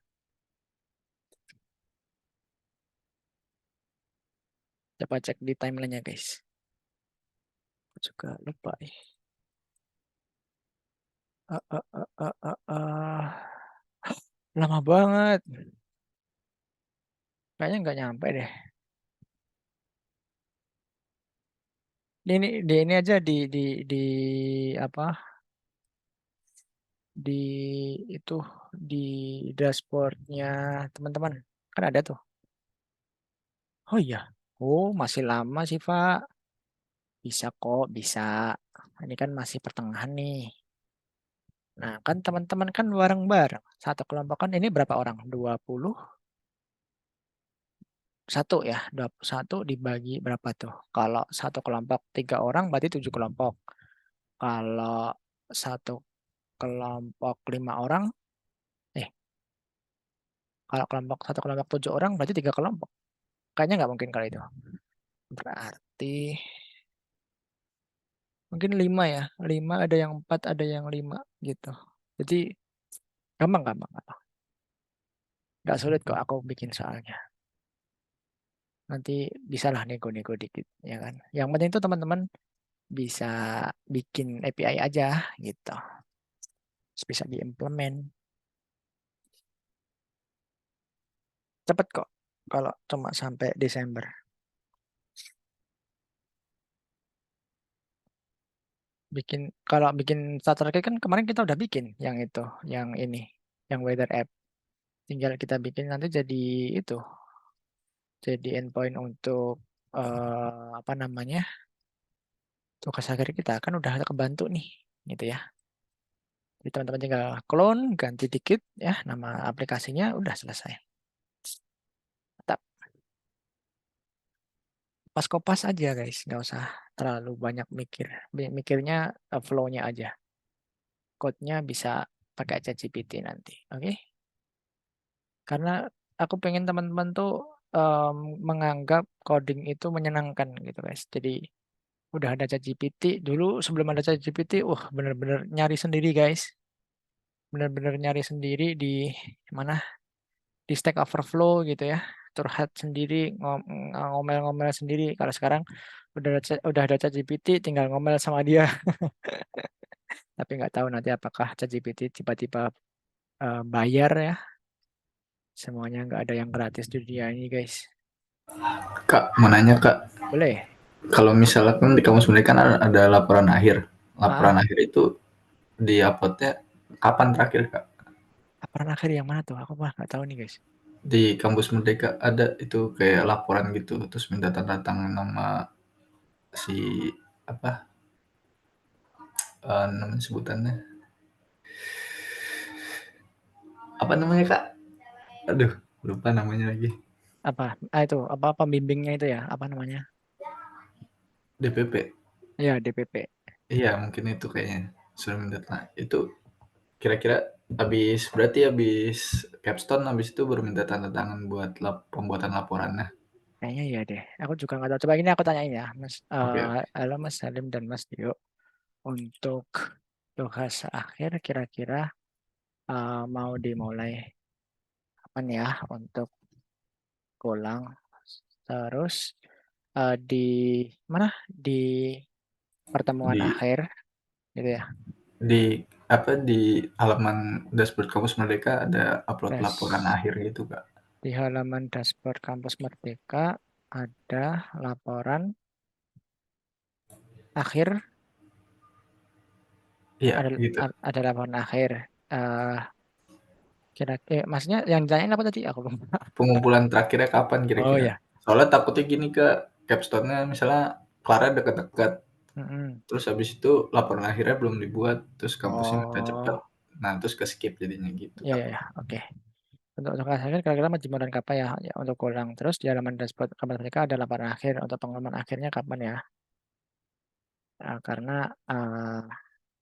A: Coba cek di timeline-nya guys. Aku juga lupa nih. Lama banget. Kayaknya nggak nyampe deh. Ini aja di apa? Di itu di dashboardnya teman-teman. Kan ada tuh. Oh iya. Oh, masih lama sih, Pak. Bisa kok, bisa. Ini kan masih pertengahan nih. Nah, kan teman-teman kan bareng-bareng. Satu kelompok kan ini berapa orang? 21 ya. 21 dibagi berapa tuh? Kalau satu kelompok 3 orang berarti 7 kelompok. Kalau satu kelompok 5 orang, kalau satu kelompok 7 orang berarti 3 kelompok. Kayaknya nggak mungkin kali itu. Berarti mungkin 5 ya. 5 ada yang 4, ada yang 5 gitu. Jadi gampang. Nggak sulit kok aku bikin soalnya. Nanti bisalah nego-nego dikit ya kan. Yang penting itu teman-teman bisa bikin API aja gitu. Terus bisa diimplement. Cepet kok kalau cuma sampai Desember. Kalau bikin starter kit kan kemarin kita udah bikin yang itu, yang ini, yang weather app. Tinggal kita bikin nanti jadi itu, jadi endpoint untuk apa namanya, tugas akhir kita kan udah kebantu nih, gitu ya. Jadi teman-teman tinggal clone, ganti dikit ya nama aplikasinya, udah selesai. Tetap pas aja guys, nggak usah terlalu banyak mikir. Mikirnya flow-nya aja. Code-nya bisa pakai ChatGPT nanti, oke? Karena aku pengen teman-teman tuh menganggap coding itu menyenangkan gitu guys. Jadi udah ada ChatGPT dulu, sebelum ada ChatGPT, bener-bener nyari sendiri guys. Bener-bener nyari sendiri di mana? Di Stack Overflow gitu ya. Curhat sendiri, ngomel-ngomel sendiri. Kalau sekarang udah ada ChatGPT, tinggal ngomel sama dia. Tapi nggak tahu nanti apakah ChatGPT tiba-tiba bayar ya. Semuanya nggak ada yang gratis di dunia ini guys.
K: Kak, mau nanya Kak.
A: Boleh.
K: Kalau misalkan di kampus mereka kan ada laporan akhir. Laporan akhir itu di-uploadnya kapan terakhir Kak?
A: Laporan akhir yang mana tuh? Aku mah nggak tahu nih guys.
K: Di kampus Merdeka ada itu kayak laporan gitu, terus minta tanda tangan nama si apa? Nama sebutannya. Apa namanya Kak? Aduh, lupa namanya lagi.
A: Apa? Itu apa pembimbingnya itu ya? Apa namanya?
K: DPP.
A: Iya, DPP.
K: Iya, mungkin itu kayaknya. Sudah minta itu kira-kira berarti habis capstone habis itu baru minta tanda tangan buat pembuatan laporannya.
A: Kayaknya iya deh. Aku juga nggak tahu. Coba ini aku tanyain ya, Mas.
K: Oke.
A: Halo Mas Salim dan Mas Dio. Untuk tugas akhir kira-kira mau dimulai kapan ya untuk pulang? Terus di mana? Di pertemuan
K: Di
A: akhir, gitu ya.
K: di halaman dashboard kampus Merdeka ada upload laporan akhir gitu Kak.
A: Di halaman dashboard kampus Merdeka ada laporan akhir.
K: Iya, gitu.
A: Ada laporan akhir. Maksudnya yang ditanyain apa tadi? Aku lupa.
K: Pengumpulan terakhirnya kapan kira-kira?
A: Oh ya.
K: Soalnya takutnya gini Kak, capstone-nya misalnya kelarnya deket-deket. Terus habis itu laporan akhirnya belum dibuat, terus kampusnya minta cepet. Nah, terus ke skip jadinya gitu.
A: Ya, oke. Untuk tugas akhir kira-kira mau dimulai kapan ya? Untuk ulang. Terus di halaman dashboard kampus mereka ada laporan akhir. Untuk pengumuman akhirnya kapan ya? Karena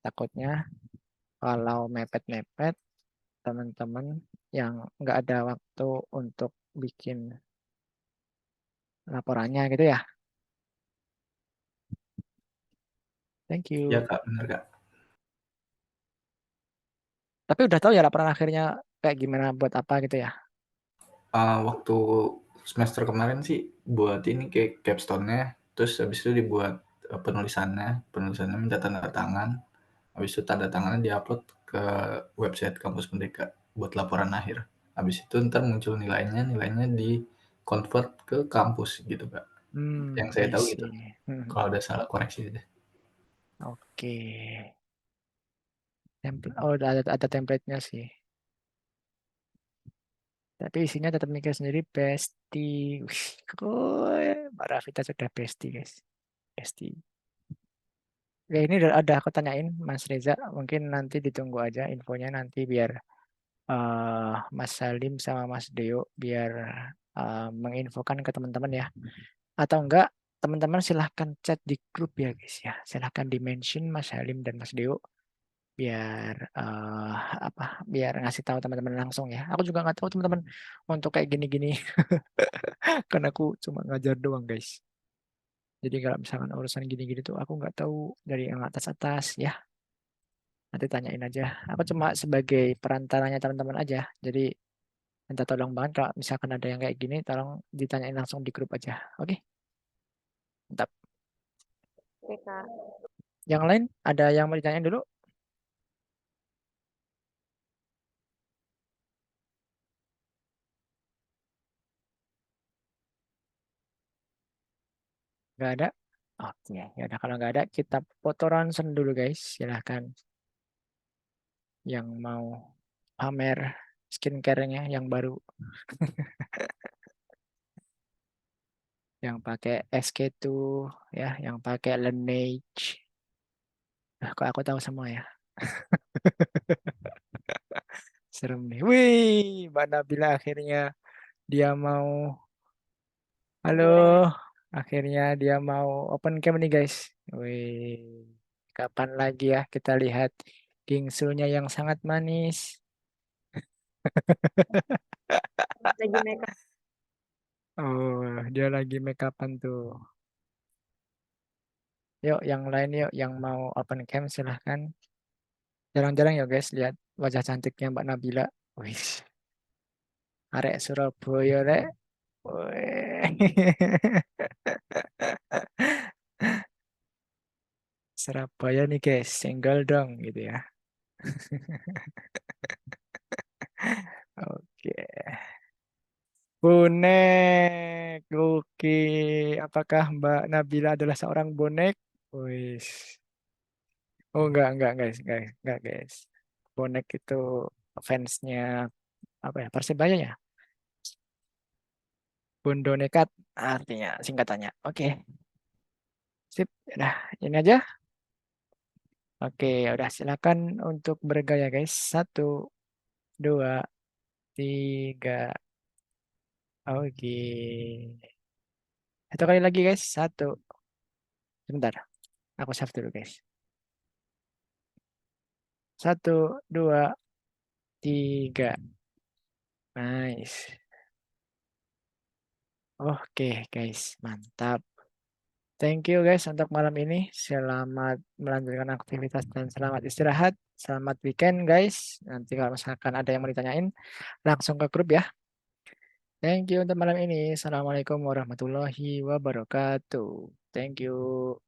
A: takutnya kalau mepet-mepet teman-teman yang nggak ada waktu untuk bikin laporannya gitu ya. Thank you.
K: Ya Kak, benar Kak.
A: Tapi udah tahu ya laporan akhirnya kayak gimana buat apa gitu ya?
K: Waktu semester kemarin sih buat ini kayak capstone-nya, terus habis itu dibuat penulisannya minta tanda tangan, habis itu tanda tangannya diupload ke website kampus Merdeka buat laporan akhir. Habis itu ntar muncul nilainya di convert ke kampus gitu Kak. Yang saya
A: I
K: tahu
A: see.
K: gitu. Kalau ada salah koreksi aja.
A: Oke. Oh, ada template-nya sih. Tapi isinya tetap mikir sendiri bestie. Wih, Mbak Rafita sudah bestie guys. Bestie. Oke, ini ada aku tanyain Mas Reza. Mungkin nanti ditunggu aja infonya nanti biar Mas Salim sama Mas Deo biar menginfokan ke teman-teman ya. Atau enggak, teman-teman silahkan chat di grup ya guys ya. Silahkan di-mention Mas Salim dan Mas Deo biar biar ngasih tahu teman-teman langsung ya. Aku juga nggak tahu teman-teman untuk kayak gini-gini. Karena aku cuma ngajar doang guys. Jadi kalau misalkan urusan gini-gini tuh aku nggak tahu dari yang atas-atas ya. Nanti tanyain aja. Aku cuma sebagai perantaranya teman-teman aja. Jadi minta tolong banget kalau misalkan ada yang kayak gini, tolong ditanyain langsung di grup aja. Oke? Mantap.
E: Oke, Kak.
A: Yang lain ada yang mau ditanyain dulu? Nggak ada? Oke, ya udah kalau nggak ada kita foto ronsen dulu guys. Silahkan yang mau pamer skincare-nya yang baru. Yang pakai SK2 ya, yang pakai Laneige. Nah, kok aku tahu semua ya. Serem nih. Wih, Mbak Nabila akhirnya dia mau. Halo, akhirnya dia mau open cam nih guys. Wih, kapan lagi ya kita lihat bingsunya yang sangat manis.
E: Lagi makeup.
A: Oh, dia lagi make upan tuh. Yuk, yang lain yuk, yang mau open cam silahkan. Jarang-jarang ya guys, lihat wajah cantiknya Mbak Nabila. Wih, arek Surabaya rek. Wih. Surabaya nih guys, single dong gitu ya. Oke. Bonek. Oke. Apakah Mbak Nabila adalah seorang bonek? Wih. Oh enggak guys, enggak guys. Bonek itu fansnya apa ya? Persebaya ya? Bondo nekat artinya singkatannya. Oke. Sip. Nah, ini aja. Oke, udah silakan untuk bergaya guys. 1, 2, 3. Oke. Satu kali lagi guys. 1. Sebentar. Aku save dulu guys. 1, 2, 3. Nice. Oke guys, mantap. Thank you guys untuk malam ini. Selamat melanjutkan aktivitas dan selamat istirahat. Selamat weekend guys. Nanti kalau misalkan ada yang mau ditanyain, langsung ke grup ya. Thank you untuk malam ini. Assalamualaikum warahmatullahi wabarakatuh. Thank you.